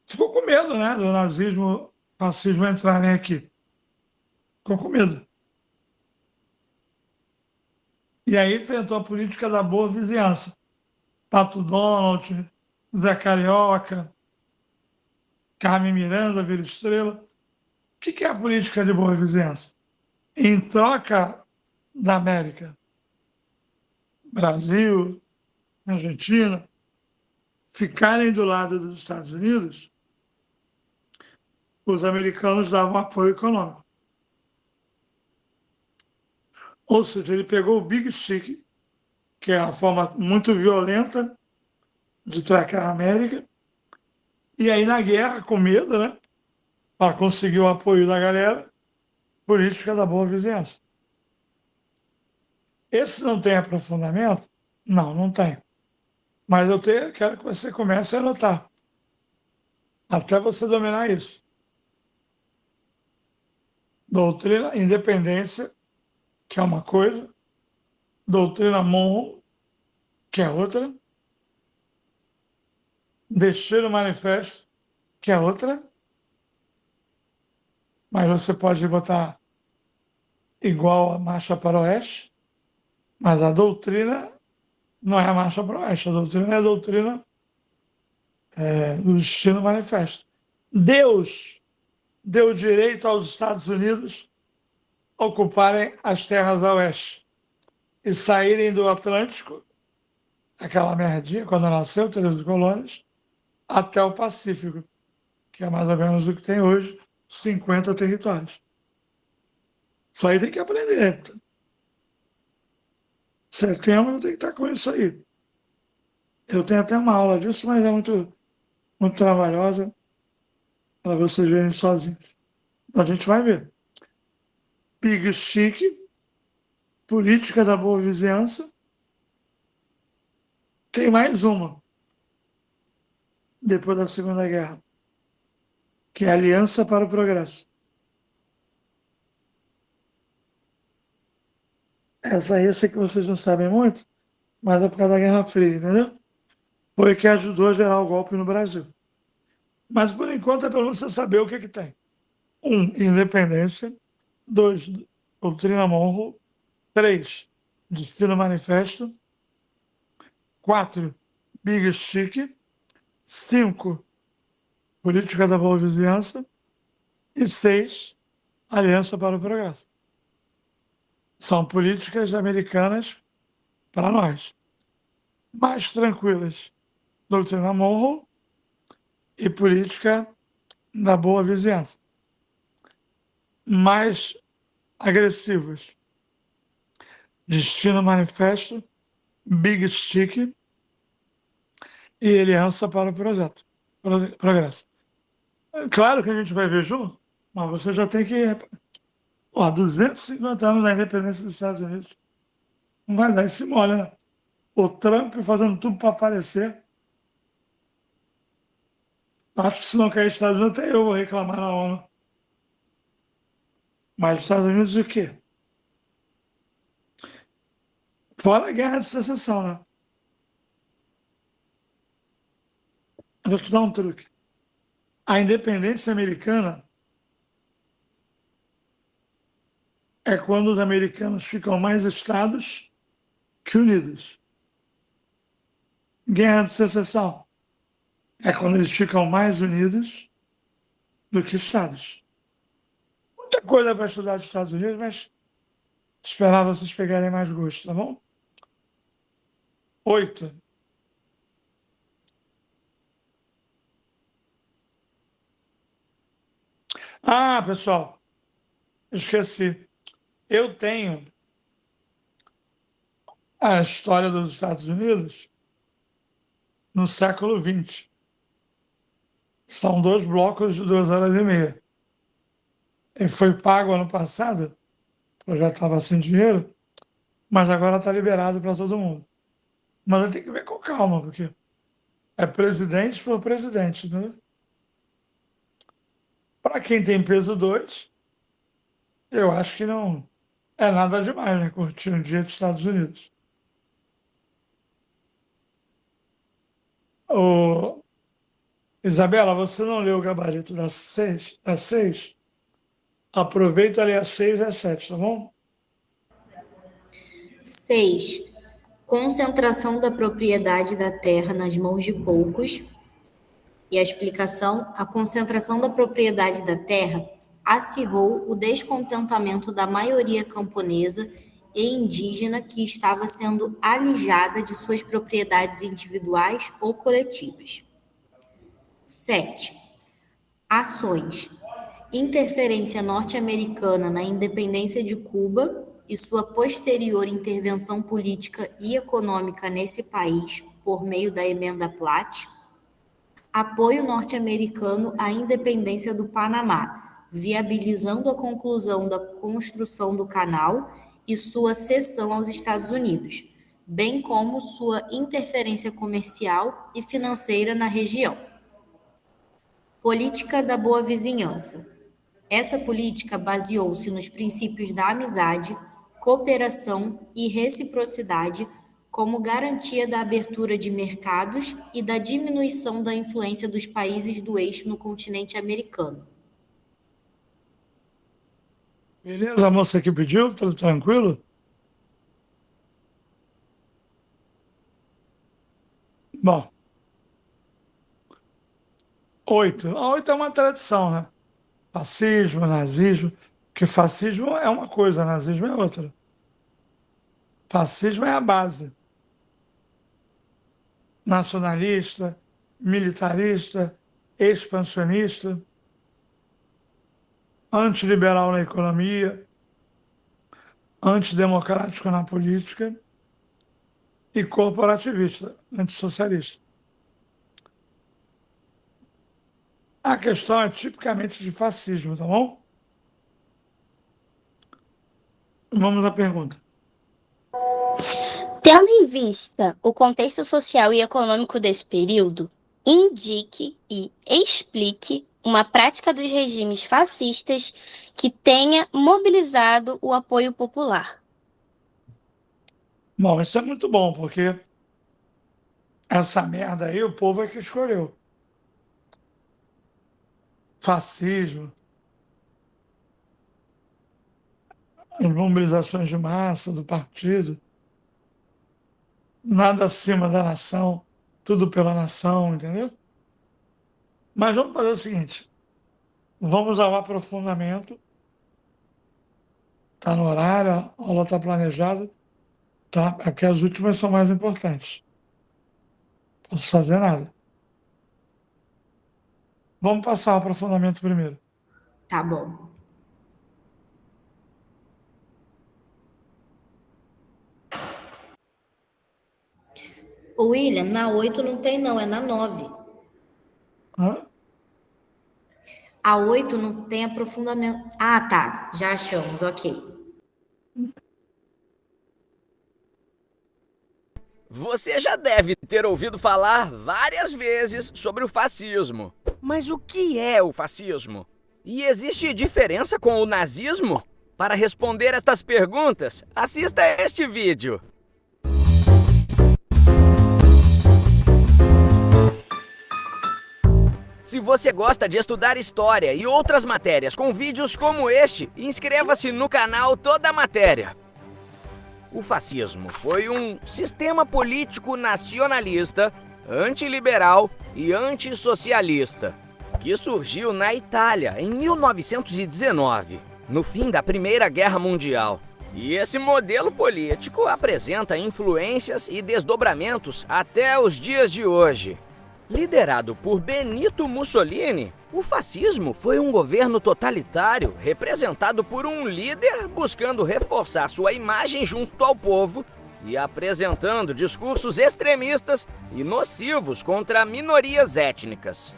ficou com medo, né, do nazismo, fascismo entrarem aqui. Ficou com medo. E aí enfrentou a política da boa vizinhança. Pato Donald, Zé Carioca, Carmen Miranda, Vila Estrela. O que é a política de boa vizinhança? Em troca da América, Brasil, Argentina, ficarem do lado dos Estados Unidos, os americanos davam apoio econômico. Ou seja, ele pegou o Big Stick, que é uma forma muito violenta de tracar a América, e aí na guerra, com medo, né, para conseguir o apoio da galera, política da boa vizinhança. Esse não tem aprofundamento? Não, não tem. Mas quero que você comece a anotar, até você dominar isso. Doutrina Independência, que é uma coisa, doutrina Monroe, que é outra, Destino Manifesto, que é outra, mas você pode botar igual a Marcha para o Oeste, mas a doutrina não é a Marcha para o Oeste, a doutrina é a doutrina do Destino Manifesto. Deus deu direito aos Estados Unidos ocuparem as terras a oeste e saírem do Atlântico, aquela merdinha, quando nasceu, 13 colônias, até o Pacífico, que é mais ou menos o que tem hoje, 50 territórios. Isso aí tem que aprender. Setembro tem que estar com isso aí. Eu tenho até uma aula disso, mas é muito, muito trabalhosa para vocês verem sozinhos. A gente vai ver. Big Stick, política da boa vizinhança. Tem mais uma, depois da Segunda Guerra, que é a Aliança para o Progresso. Essa aí eu sei que vocês não sabem muito, mas é por causa da Guerra Fria, entendeu? Foi que ajudou a gerar o golpe no Brasil. Mas, por enquanto, é pelo menos você saber o que tem. 1, independência. 2, doutrina Monroe. 3, Destino Manifesto. 4, Big Stick. 5, política da boa vizinhança. E 6, Aliança para o Progresso. São políticas americanas para nós. Mais tranquilas, doutrina Monroe e política da boa vizinhança. Mais agressivas, Destino Manifesto, Big Stick e Aliança para o Progresso. Claro que a gente vai ver junto, mas você já tem que... 250 anos da independência dos Estados Unidos. Não vai dar esse mole, né? O Trump fazendo tudo para aparecer. Acho que se não cair Estados Unidos, até eu vou reclamar na ONU. Mas Estados Unidos o quê? Fora a guerra de secessão, né? Eu vou te dar um truque. A independência americana é quando os americanos ficam mais estados que unidos. Guerra de secessão é quando eles ficam mais unidos do que estados. Muita coisa para estudar dos Estados Unidos, mas esperar vocês pegarem mais gosto, tá bom? 8. Pessoal, esqueci. Eu tenho a história dos Estados Unidos no século XX. São 2 blocos de 2 horas e meia. Ele foi pago ano passado, eu já estava sem dinheiro, mas agora está liberado para todo mundo. Mas eu tenho que ver com calma, porque é presidente por presidente, né? Para quem tem peso 2, eu acho que não é nada demais, né? Curtir um dia dos Estados Unidos. Ô, Isabela, você não leu o gabarito das 6? Das 6? Aproveita ali as 6 e as 7, tá bom? 6. Concentração da propriedade da terra nas mãos de poucos. E a explicação: a concentração da propriedade da terra acirrou o descontentamento da maioria camponesa e indígena que estava sendo alijada de suas propriedades individuais ou coletivas. 7. Ações: interferência norte-americana na independência de Cuba e sua posterior intervenção política e econômica nesse país por meio da Emenda Platt. Apoio norte-americano à independência do Panamá, viabilizando a conclusão da construção do canal e sua cessão aos Estados Unidos, bem como sua interferência comercial e financeira na região. Política da boa vizinhança. Essa política baseou-se nos princípios da amizade, cooperação e reciprocidade como garantia da abertura de mercados e da diminuição da influência dos países do eixo no continente americano. Beleza, a moça que pediu, tudo tranquilo? Bom. 8. A 8 é uma tradição, né? Fascismo, nazismo, que fascismo é uma coisa, nazismo é outra. Fascismo é a base. Nacionalista, militarista, expansionista, antiliberal na economia, antidemocrático na política e corporativista, antissocialista. A questão é tipicamente de fascismo, tá bom? Vamos à pergunta. Tendo em vista o contexto social e econômico desse período, indique e explique uma prática dos regimes fascistas que tenha mobilizado o apoio popular. Bom, isso é muito bom, porque essa merda aí o povo é que escolheu. Fascismo, as mobilizações de massa do partido, nada acima da nação, tudo pela nação, entendeu? Mas vamos fazer o seguinte, vamos ao aprofundamento, está no horário, a aula está planejada, tá? Aqui as últimas são mais importantes. Não posso fazer nada. Vamos passar o aprofundamento primeiro. Tá bom. Ô, William, na 8 não tem não, é na 9. Hã? A 8 não tem aprofundamento. Ah, tá. Já achamos, ok. Você já deve ter ouvido falar várias vezes sobre o fascismo. Mas o que é o fascismo? E existe diferença com o nazismo? Para responder estas perguntas, assista a este vídeo. Se você gosta de estudar história e outras matérias com vídeos como este, inscreva-se no canal Toda Matéria. O fascismo foi um sistema político nacionalista, antiliberal e antissocialista, que surgiu na Itália em 1919, no fim da Primeira Guerra Mundial. E esse modelo político apresenta influências e desdobramentos até os dias de hoje. Liderado por Benito Mussolini, o fascismo foi um governo totalitário representado por um líder buscando reforçar sua imagem junto ao povo e apresentando discursos extremistas e nocivos contra minorias étnicas.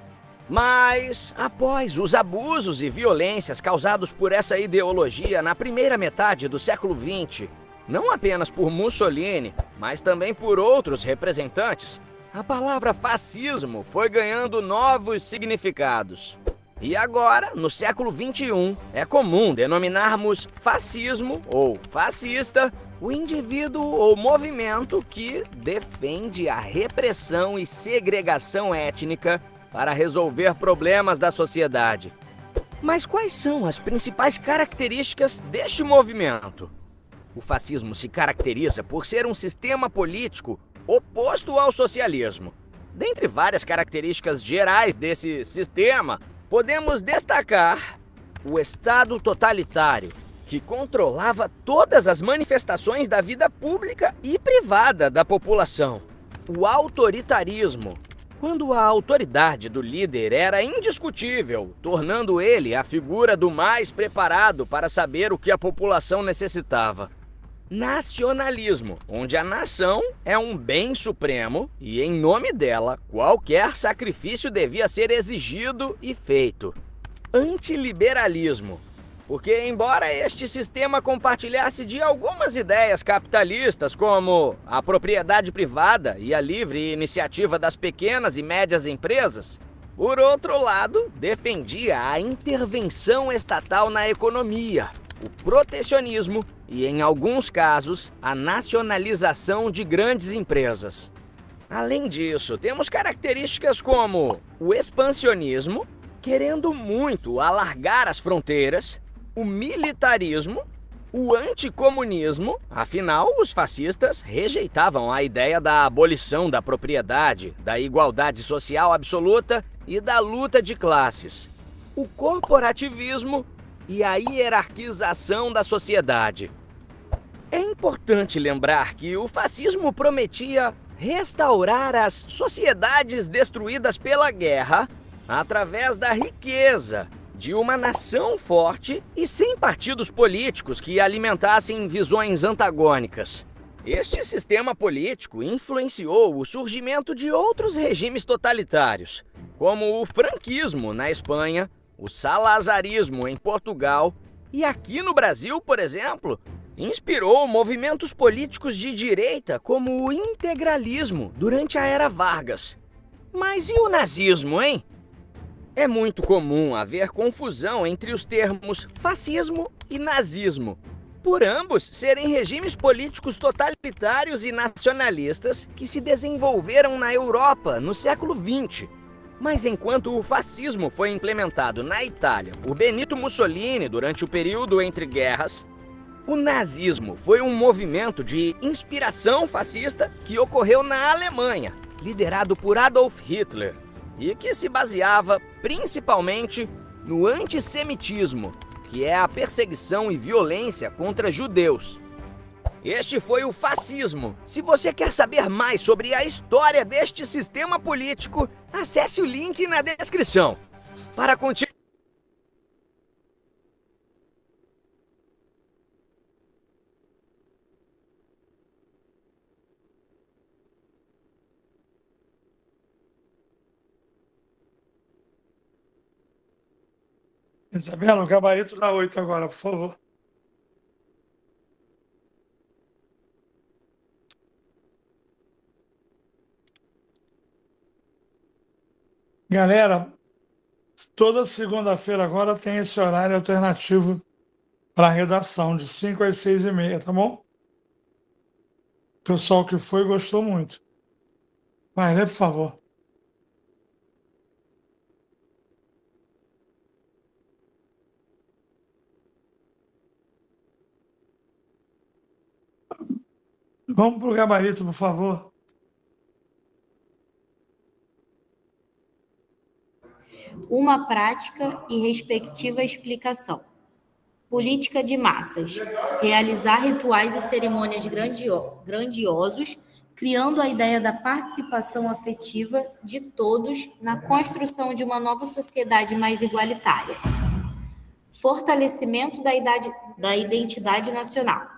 Mas, após os abusos e violências causados por essa ideologia na primeira metade do século XX, não apenas por Mussolini, mas também por outros representantes, a palavra fascismo foi ganhando novos significados. E agora, no século XXI, é comum denominarmos fascismo ou fascista o indivíduo ou movimento que defende a repressão e segregação étnica para resolver problemas da sociedade. Mas quais são as principais características deste movimento? O fascismo se caracteriza por ser um sistema político oposto ao socialismo. Dentre várias características gerais desse sistema, podemos destacar o Estado totalitário, que controlava todas as manifestações da vida pública e privada da população. O autoritarismo, quando a autoridade do líder era indiscutível, tornando ele a figura do mais preparado para saber o que a população necessitava. Nacionalismo, onde a nação é um bem supremo e, em nome dela, qualquer sacrifício devia ser exigido e feito. Antiliberalismo, porque, embora este sistema compartilhasse de algumas ideias capitalistas, como a propriedade privada e a livre iniciativa das pequenas e médias empresas, por outro lado, defendia a intervenção estatal na economia, o protecionismo e, em alguns casos, a nacionalização de grandes empresas. Além disso, temos características como o expansionismo, querendo muito alargar as fronteiras, o militarismo, o anticomunismo, afinal, os fascistas rejeitavam a ideia da abolição da propriedade, da igualdade social absoluta e da luta de classes, o corporativismo e a hierarquização da sociedade. É importante lembrar que o fascismo prometia restaurar as sociedades destruídas pela guerra através da riqueza de uma nação forte e sem partidos políticos que alimentassem visões antagônicas. Este sistema político influenciou o surgimento de outros regimes totalitários, como o franquismo na Espanha, o salazarismo em Portugal e aqui no Brasil, por exemplo, inspirou movimentos políticos de direita como o integralismo durante a Era Vargas. Mas e o nazismo, hein? É muito comum haver confusão entre os termos fascismo e nazismo, por ambos serem regimes políticos totalitários e nacionalistas que se desenvolveram na Europa no século XX. Mas enquanto o fascismo foi implementado na Itália por Benito Mussolini durante o período entre guerras, o nazismo foi um movimento de inspiração fascista que ocorreu na Alemanha, liderado por Adolf Hitler, e que se baseava principalmente no antissemitismo, que é a perseguição e violência contra judeus. Este foi o fascismo. Se você quer saber mais sobre a história deste sistema político, acesse o link na descrição. Para continuar. Isabela, o gabarito da 8 agora, por favor. Galera, toda segunda-feira agora tem esse horário alternativo para a redação, de 5 às 6h30, tá bom? O pessoal que foi gostou muito. Vai, lê, por favor. Vamos para o gabarito, por favor. Uma prática e respectiva explicação. Política de massas. Realizar rituais e cerimônias grandiosos, criando a ideia da participação afetiva de todos na construção de uma nova sociedade mais igualitária. Fortalecimento da identidade nacional.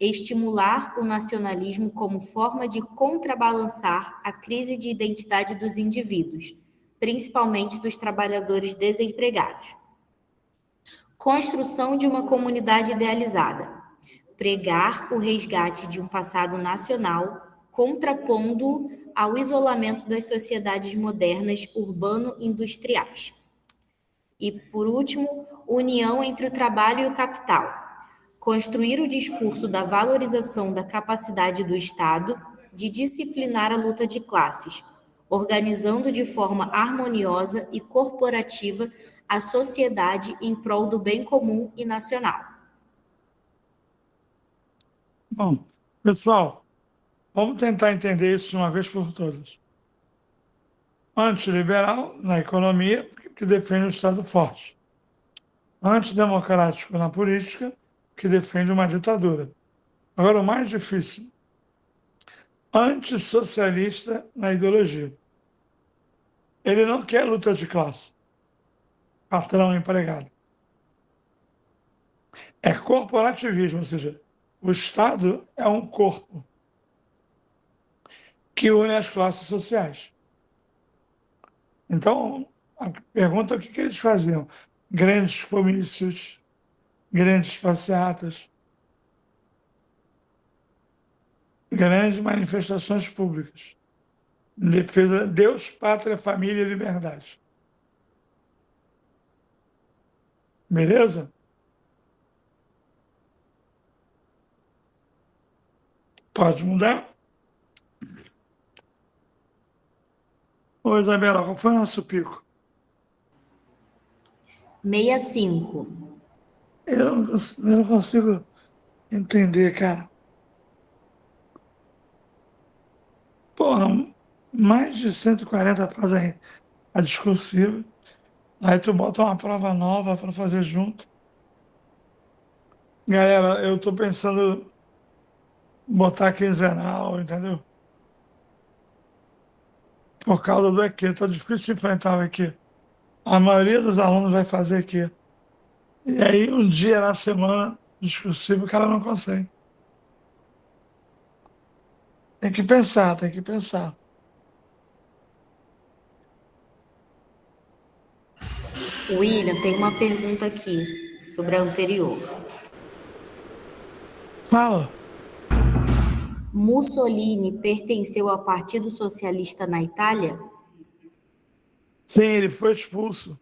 Estimular o nacionalismo como forma de contrabalançar a crise de identidade dos indivíduos, principalmente dos trabalhadores desempregados. Construção de uma comunidade idealizada. Pregar o resgate de um passado nacional, contrapondo ao isolamento das sociedades modernas urbano-industriais. E, por último, união entre o trabalho e o capital. Construir o discurso da valorização da capacidade do Estado de disciplinar a luta de classes, organizando de forma harmoniosa e corporativa a sociedade em prol do bem comum e nacional. Bom, pessoal, vamos tentar entender isso de uma vez por todas. Antiliberal na economia, que defende o Estado forte. Antidemocrático na política, que defende uma ditadura. Agora, o mais difícil, antissocialista na ideologia. Ele não quer luta de classe, patrão e empregado. É corporativismo, ou seja, o Estado é um corpo que une as classes sociais. Então, a pergunta é o que eles faziam? Grandes comícios, grandes passeatas, grandes manifestações públicas. Em defesa de Deus, pátria, família e liberdade. Beleza? Pode mudar? Ô, Isabela, qual foi o nosso pico? 65. Eu não consigo entender, cara. Porra, mais de 140 fazem a discursiva. Aí tu bota uma prova nova para fazer junto. Galera, eu tô pensando em botar quinzenal, entendeu? Por causa do EQ, tá difícil enfrentar o EQ. A maioria dos alunos vai fazer EQ. E aí, um dia na semana discursivo, o cara não consegue. Tem que pensar, tem que pensar. William, tem uma pergunta aqui sobre a anterior. Fala. Mussolini pertenceu ao Partido Socialista na Itália? Sim, ele foi expulso.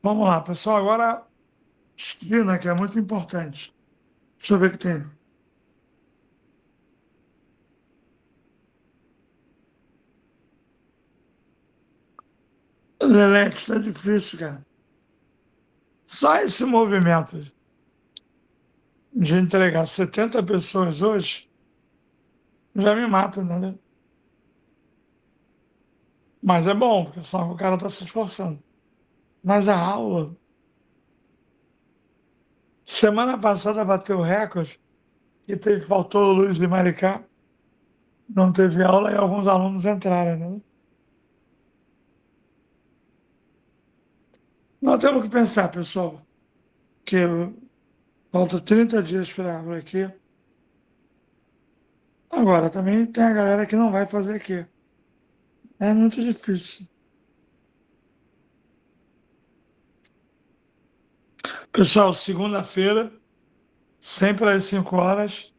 Vamos lá, pessoal. Agora, China, que é muito importante. Deixa eu ver o que tem. Lelete, isso é difícil, cara. Só esse movimento de entregar 70 pessoas hoje já me mata, né? Mas é bom, porque só o cara está se esforçando. Mas a aula. Semana passada bateu o recorde e faltou o Luiz de Maricá. Não teve aula e alguns alunos entraram, né? Nós temos que pensar, pessoal, que falta 30 dias para aqui. Agora, também tem a galera que não vai fazer aqui. É muito difícil. Pessoal, segunda-feira, sempre às 5 horas,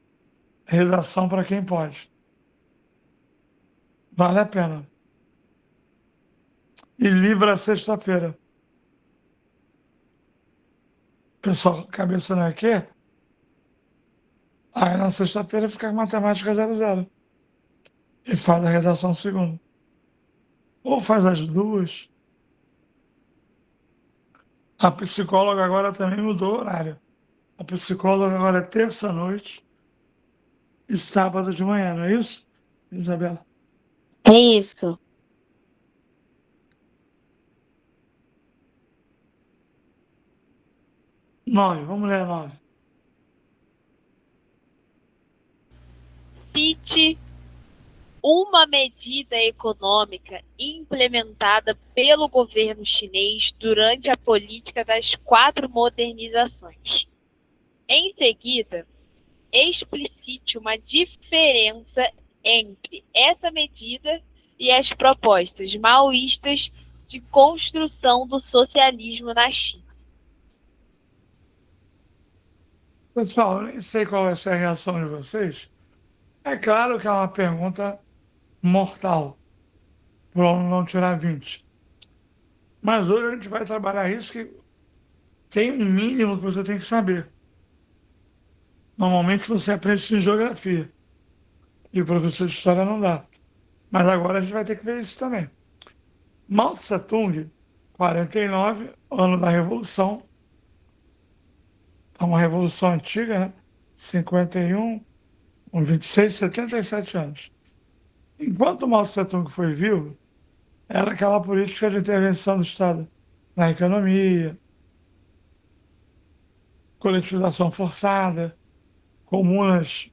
redação para quem pode. Vale a pena. E Libra sexta-feira. Pessoal, cabeça não é aqui? Aí na sexta-feira fica matemática 00. E faz a redação segunda. Ou faz as duas. A psicóloga agora também mudou o horário. A psicóloga agora é terça-noite e sábado de manhã, não é isso, Isabela? É isso. Nove, vamos ler a 9. Cite uma medida econômica implementada pelo governo chinês durante a política das 4 modernizações. Em seguida, explicite uma diferença entre essa medida e as propostas maoístas de construção do socialismo na China. Pessoal, eu nem sei qual vai ser a reação de vocês. É claro que é uma pergunta mortal, para o aluno não tirar 20. Mas hoje a gente vai trabalhar isso que tem um mínimo que você tem que saber. Normalmente você aprende isso em geografia. E o professor de história não dá. Mas agora a gente vai ter que ver isso também. Mao Tse-tung, 49, ano da Revolução. É uma revolução antiga, né? 51, com 26, 77 anos. Enquanto Mao Tse-tung foi vivo, era aquela política de intervenção do Estado na economia, coletivização forçada, comunas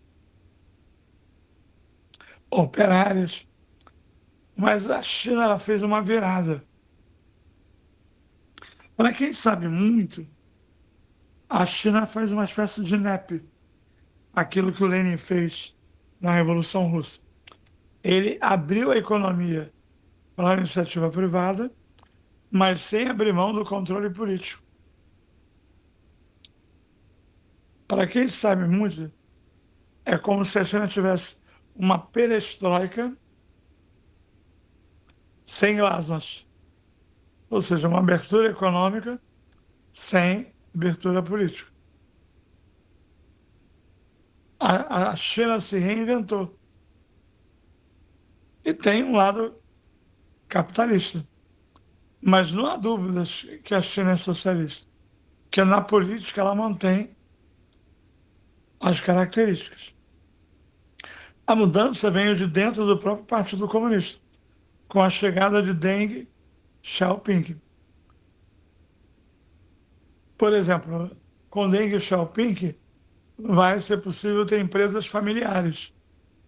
operárias. Mas a China ela fez uma virada. Para quem sabe muito, a China faz uma espécie de NEP, aquilo que o Lenin fez na Revolução Russa. Ele abriu a economia para a iniciativa privada, mas sem abrir mão do controle político. Para quem sabe muito, é como se a China tivesse uma perestroika sem glasnost, ou seja, uma abertura econômica sem abertura política. A China se reinventou e tem um lado capitalista, mas não há dúvidas que a China é socialista, que na política ela mantém as características. A mudança veio de dentro do próprio Partido Comunista, com a chegada de Deng Xiaoping. Por exemplo, com Deng Xiaoping vai ser possível ter empresas familiares,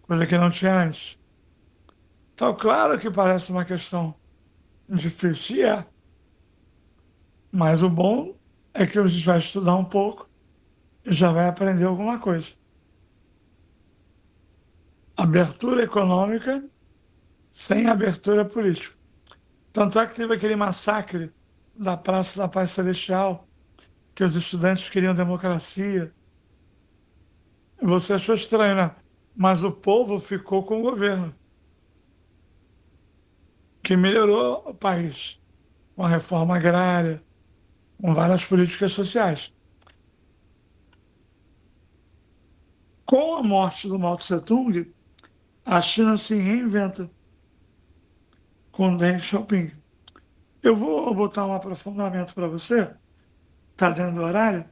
coisa que não tinha antes. Então, claro que parece uma questão difícil, mas o bom é que a gente vai estudar um pouco e já vai aprender alguma coisa. Abertura econômica sem abertura política. Tanto é que teve aquele massacre da Praça da Paz Celestial, que os estudantes queriam democracia. Você achou estranho, né? Mas o povo ficou com o governo, que melhorou o país, com a reforma agrária, com várias políticas sociais. Com a morte do Mao Tse-tung, a China se reinventa com Deng Xiaoping. Eu vou botar um aprofundamento para você, está dentro do horário,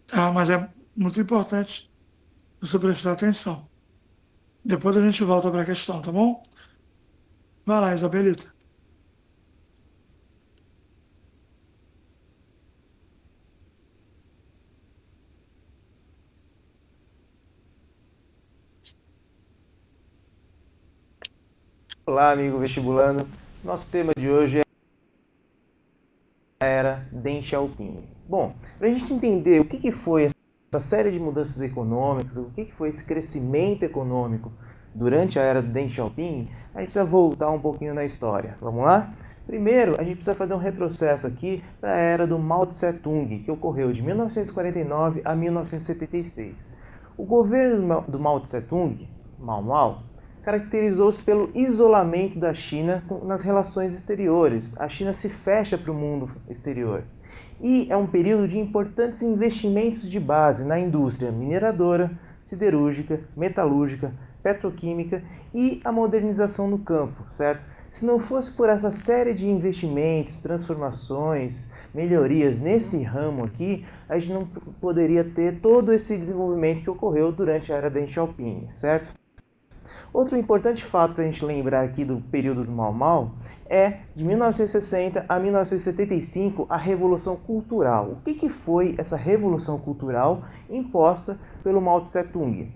tá? Mas é muito importante você prestar atenção. Depois a gente volta para a questão, tá bom? Vai lá, Isabelita. Olá, amigo vestibulando. Nosso tema de hoje é a era Deng Xiaoping. Bom, para a gente entender o que foi essa série de mudanças econômicas, o que foi esse crescimento econômico durante a era Deng Xiaoping, a gente precisa voltar um pouquinho na história. Vamos lá? Primeiro, a gente precisa fazer um retrocesso aqui para a era do Mao Tse-tung, que ocorreu de 1949 a 1976. O governo do Mao Tse-tung, Mao, caracterizou-se pelo isolamento da China nas relações exteriores. A China se fecha para o mundo exterior. E é um período de importantes investimentos de base na indústria mineradora, siderúrgica, metalúrgica, petroquímica e a modernização no campo, certo? Se não fosse por essa série de investimentos, transformações, melhorias nesse ramo aqui, a gente não poderia ter todo esse desenvolvimento que ocorreu durante a era Deng Xiaoping, certo? Outro importante fato para a gente lembrar aqui do período do Mao é, de 1960 a 1975, a Revolução Cultural. O que foi essa Revolução Cultural imposta pelo Mao Tse-tung?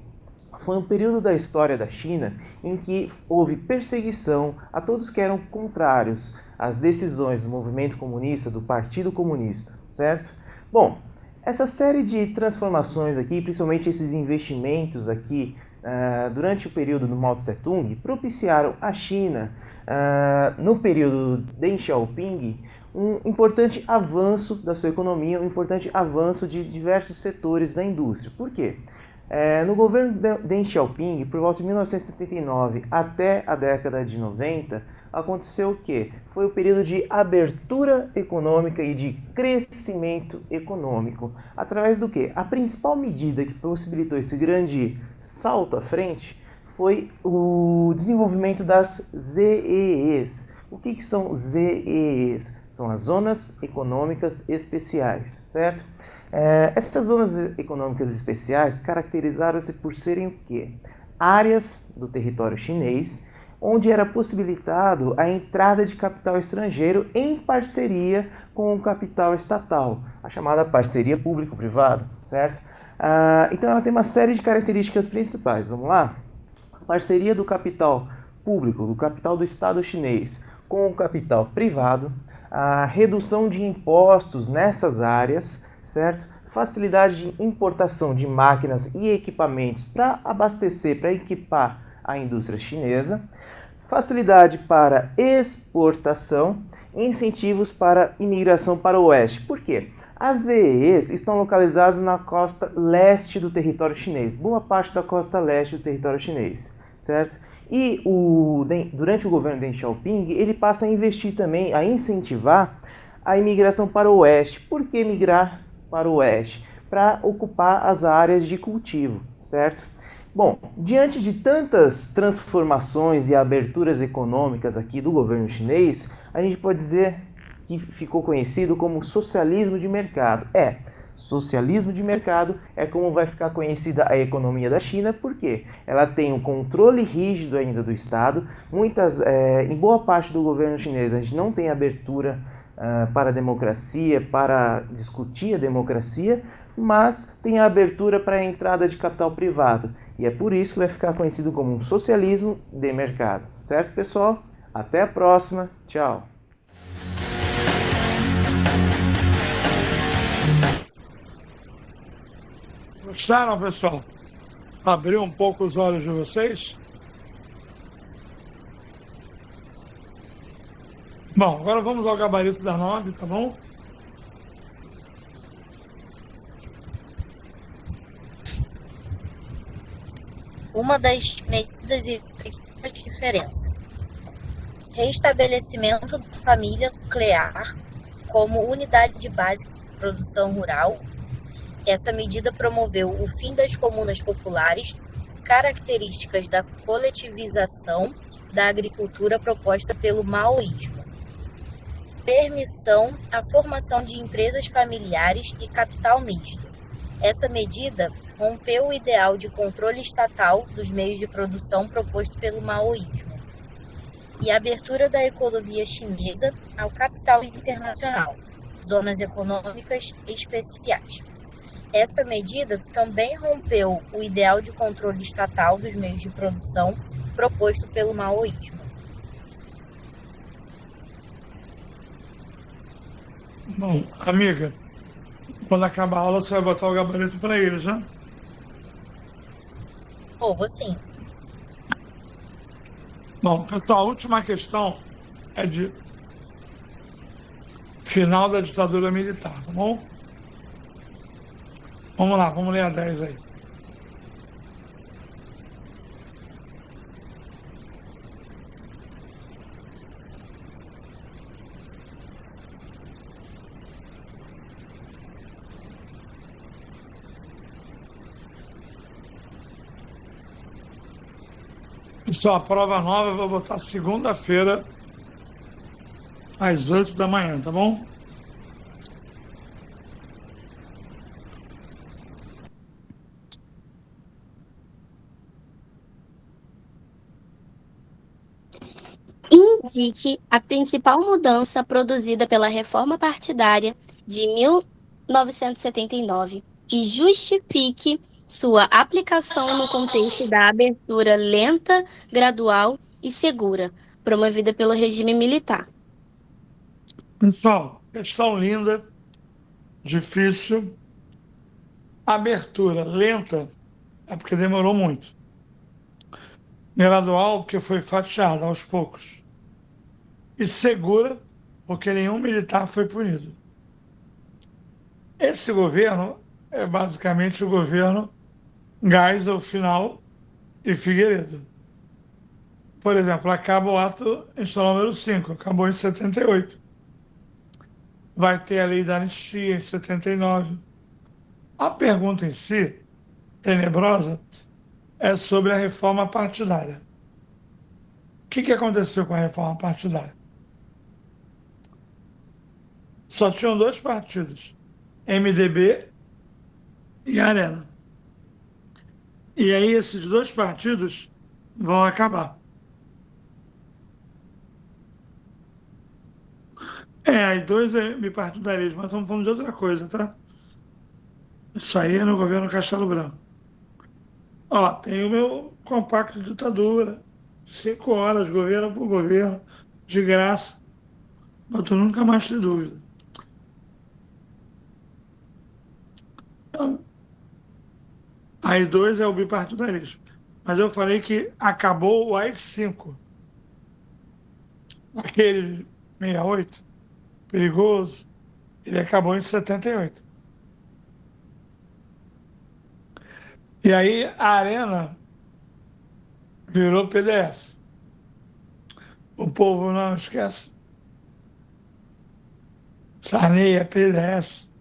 foi um período da história da China em que houve perseguição a todos que eram contrários às decisões do movimento comunista, do Partido Comunista, certo? Bom, essa série de transformações aqui, principalmente esses investimentos aqui, durante o período do Mao Tse-tung, propiciaram à China, no período de Deng Xiaoping, um importante avanço da sua economia, um importante avanço de diversos setores da indústria. Por quê? No governo de Deng Xiaoping, por volta de 1979 até a década de 90, aconteceu o quê? Foi o período de abertura econômica e de crescimento econômico. Através do quê? A principal medida que possibilitou esse grande salto à frente foi o desenvolvimento das ZEEs. O que são ZEEs? São as Zonas Econômicas Especiais, certo? Essas zonas econômicas especiais caracterizaram-se por serem o quê? Áreas do território chinês onde era possibilitado a entrada de capital estrangeiro em parceria com o capital estatal, a chamada parceria público-privada, certo? Então ela tem uma série de características principais, vamos lá? A parceria do capital público, do capital do Estado chinês com o capital privado, a redução de impostos nessas áreas, certo? Facilidade de importação de máquinas e equipamentos para abastecer, para equipar a indústria chinesa, facilidade para exportação, incentivos para imigração para o oeste. Por quê? As ZEEs estão localizadas na costa leste do território chinês, boa parte da costa leste do território chinês, certo? E durante o governo Deng Xiaoping, ele passa a investir também, a incentivar a imigração para o oeste. Por que migrar para o oeste? Para ocupar as áreas de cultivo, certo? Bom, diante de tantas transformações e aberturas econômicas aqui do governo chinês, a gente pode dizer que ficou conhecido como socialismo de mercado. Socialismo de mercado é como vai ficar conhecida a economia da China, porque ela tem um controle rígido ainda do Estado. Em boa parte do governo chinês, a gente não tem abertura para a democracia, para discutir a democracia, mas tem a abertura para a entrada de capital privado. E é por isso que vai ficar conhecido como um socialismo de mercado. Certo, pessoal? Até a próxima. Tchau. Gostaram, pessoal? Abriu um pouco os olhos de vocês? Bom, agora vamos ao gabarito da 9, tá bom? Uma das medidas e pequenas diferenças. Reestabelecimento da família nuclear como unidade básica de produção rural. Essa medida promoveu o fim das comunas populares, características da coletivização da agricultura proposta pelo maoísmo. Permissão à formação de empresas familiares e capital misto. Essa medida rompeu o ideal de controle estatal dos meios de produção proposto pelo maoísmo e a abertura da economia chinesa ao capital internacional, zonas econômicas especiais. Essa medida também rompeu o ideal de controle estatal dos meios de produção proposto pelo maoísmo. Bom, amiga, quando acabar a aula você vai botar o gabarito para eles, né? Vou sim. Bom, pessoal, a última questão é de final da ditadura militar, tá bom? Vamos lá, vamos ler a 10 aí. Pessoal, a prova nova eu vou botar segunda-feira às 8 da manhã, tá bom? Indique a principal mudança produzida pela reforma partidária de 1979 e justifique Sua aplicação no contexto da abertura lenta, gradual e segura, promovida pelo regime militar. Pessoal, questão linda, difícil. Abertura lenta é porque demorou muito. Gradual, porque foi fatiada aos poucos. E segura, porque nenhum militar foi punido. Esse governo é basicamente o governo Geisel final e Figueiredo. Por exemplo, acaba o ato institucional número 5, acabou em 78. Vai ter a lei da anistia em 79. A pergunta em si, tenebrosa, é sobre a reforma partidária. O que aconteceu com a reforma partidária? Só tinham dois partidos, MDB e Arena. E aí esses dois partidos vão acabar. Aí dois é bipartidarismo, mas estamos falando de outra coisa, tá? Isso aí é no governo Castelo Branco. Ó, tem o meu compacto de ditadura, 5 horas, governo por governo, de graça, mas tu nunca mais tem dúvida. Então, aí dois é o bipartidarismo. Mas eu falei que acabou o AI-5. Aquele 68, perigoso, ele acabou em 78. E aí a Arena virou PDS. O povo não esquece. Sarney é PDS.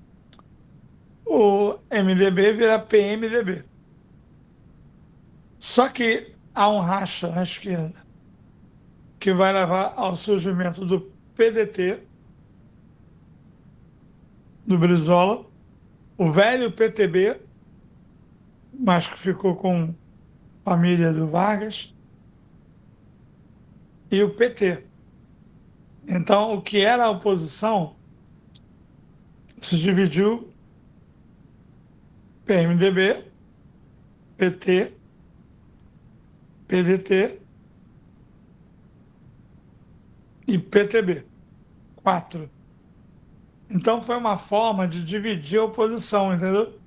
O MDB vira PMDB. Só que há um racha na esquerda que vai levar ao surgimento do PDT, do Brizola, o velho PTB, mas que ficou com a família do Vargas, e o PT. Então, o que era a oposição se dividiu PMDB, PT, PDT e PTB. 4. Então foi uma forma de dividir a oposição, entendeu?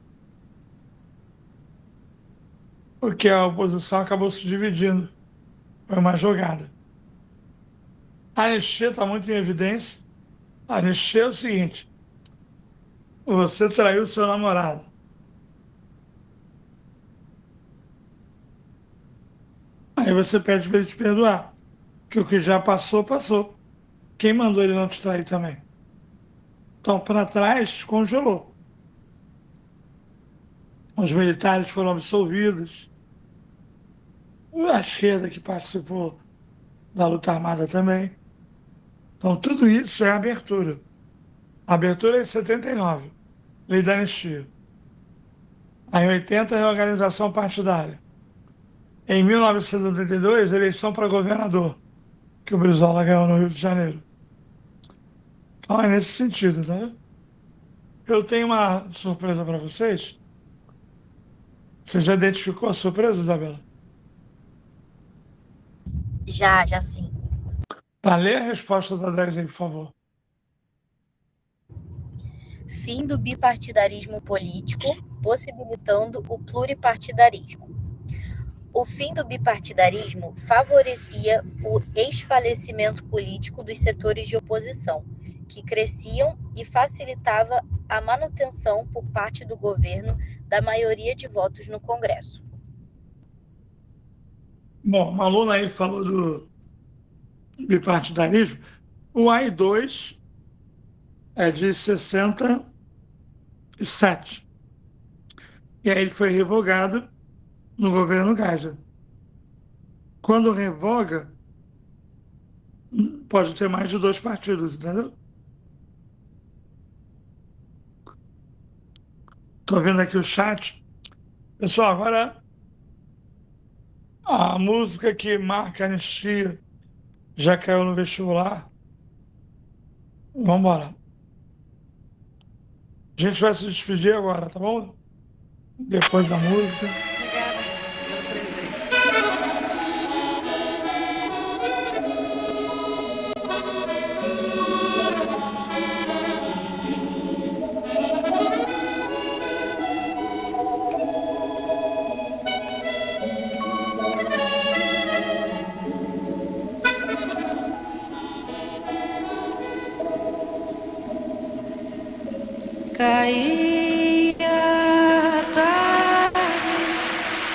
Porque a oposição acabou se dividindo. Foi uma jogada. A anistia está muito em evidência. A anistia é o seguinte: você traiu seu namorado. Aí você pede para ele te perdoar. Que o que já passou, passou. Quem mandou ele não te trair também? Então, para trás, congelou. Os militares foram absolvidos. A esquerda que participou da luta armada também. Então, tudo isso é abertura. A abertura é em 79, lei da anistia. Aí, em 80, reorganização partidária. Em 1982, eleição para governador, que o Brizola ganhou no Rio de Janeiro. Então, é nesse sentido, tá? Eu tenho uma surpresa para vocês. Você já identificou a surpresa, Isabela? Já sim. Tá, lê a resposta da 10 aí, por favor. Fim do bipartidarismo político, possibilitando o pluripartidarismo. O fim do bipartidarismo favorecia o esfalecimento político dos setores de oposição, que cresciam, e facilitava a manutenção por parte do governo da maioria de votos no Congresso. Bom, uma aluna aí falou do bipartidarismo. O AI-2 é de 67. E aí ele foi revogado no governo Geisel. Quando revoga, pode ter mais de 2 partidos, entendeu? Estou vendo aqui o chat. Pessoal, agora a música que marca a anistia já caiu no vestibular. Vamos embora. A gente vai se despedir agora, tá bom? depois da música. Obrigada pelo presente. Caía a tarde,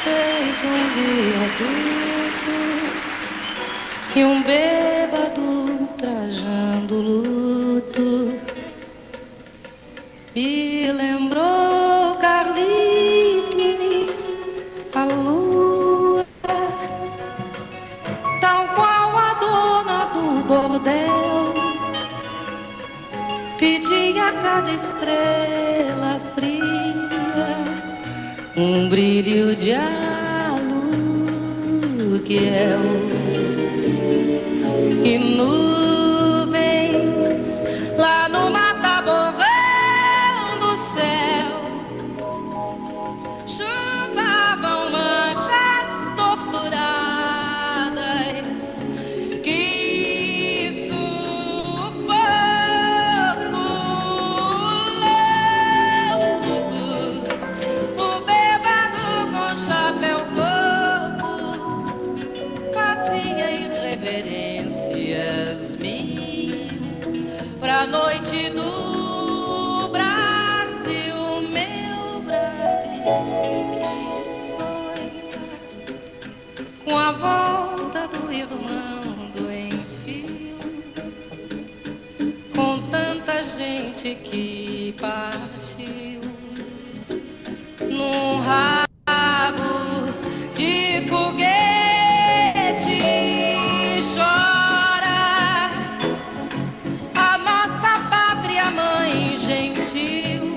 feito viaduto, e bêbado trajando luto. Me lembrou Carlitos, a lua, tal qual a dona do bordel, pedia a cada estrela fria brilho de aluguel e nuvens lá no mataborrão do céu chupavam manchas torturadas que sufoco louco, o bêbado com chapéu coco fazia irreverências mil pra noite do Brasil, meu Brasil que sonha com a volta do irmão do enfio, com tanta gente que partiu num rabo de foguete. Chora a nossa pátria mãe gentil,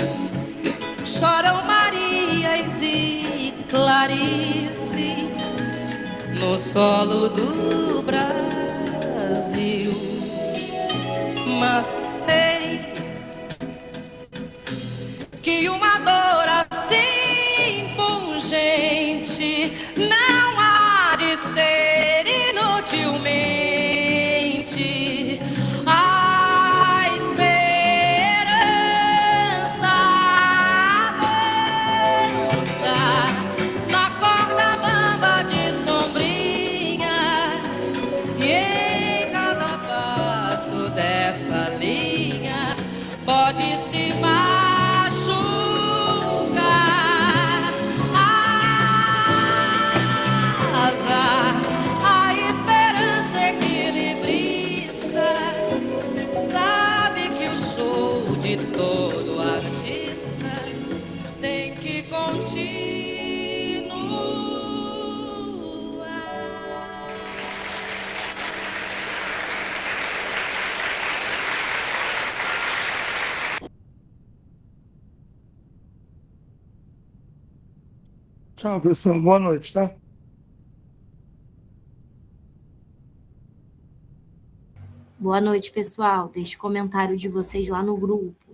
choram Marias e Clarices no solo do Brasil, mas sei que uma dor assim pungente não há de ser inutilmente a esperança avança na corda bamba de sombrinha, e em cada passo dessa linha pode se machucar a esperança equilibrista sabe que o show de todo artista tem que continuar. Tchau, pessoal. Boa noite, tá? Boa noite, pessoal. Deixe o comentário de vocês lá no grupo.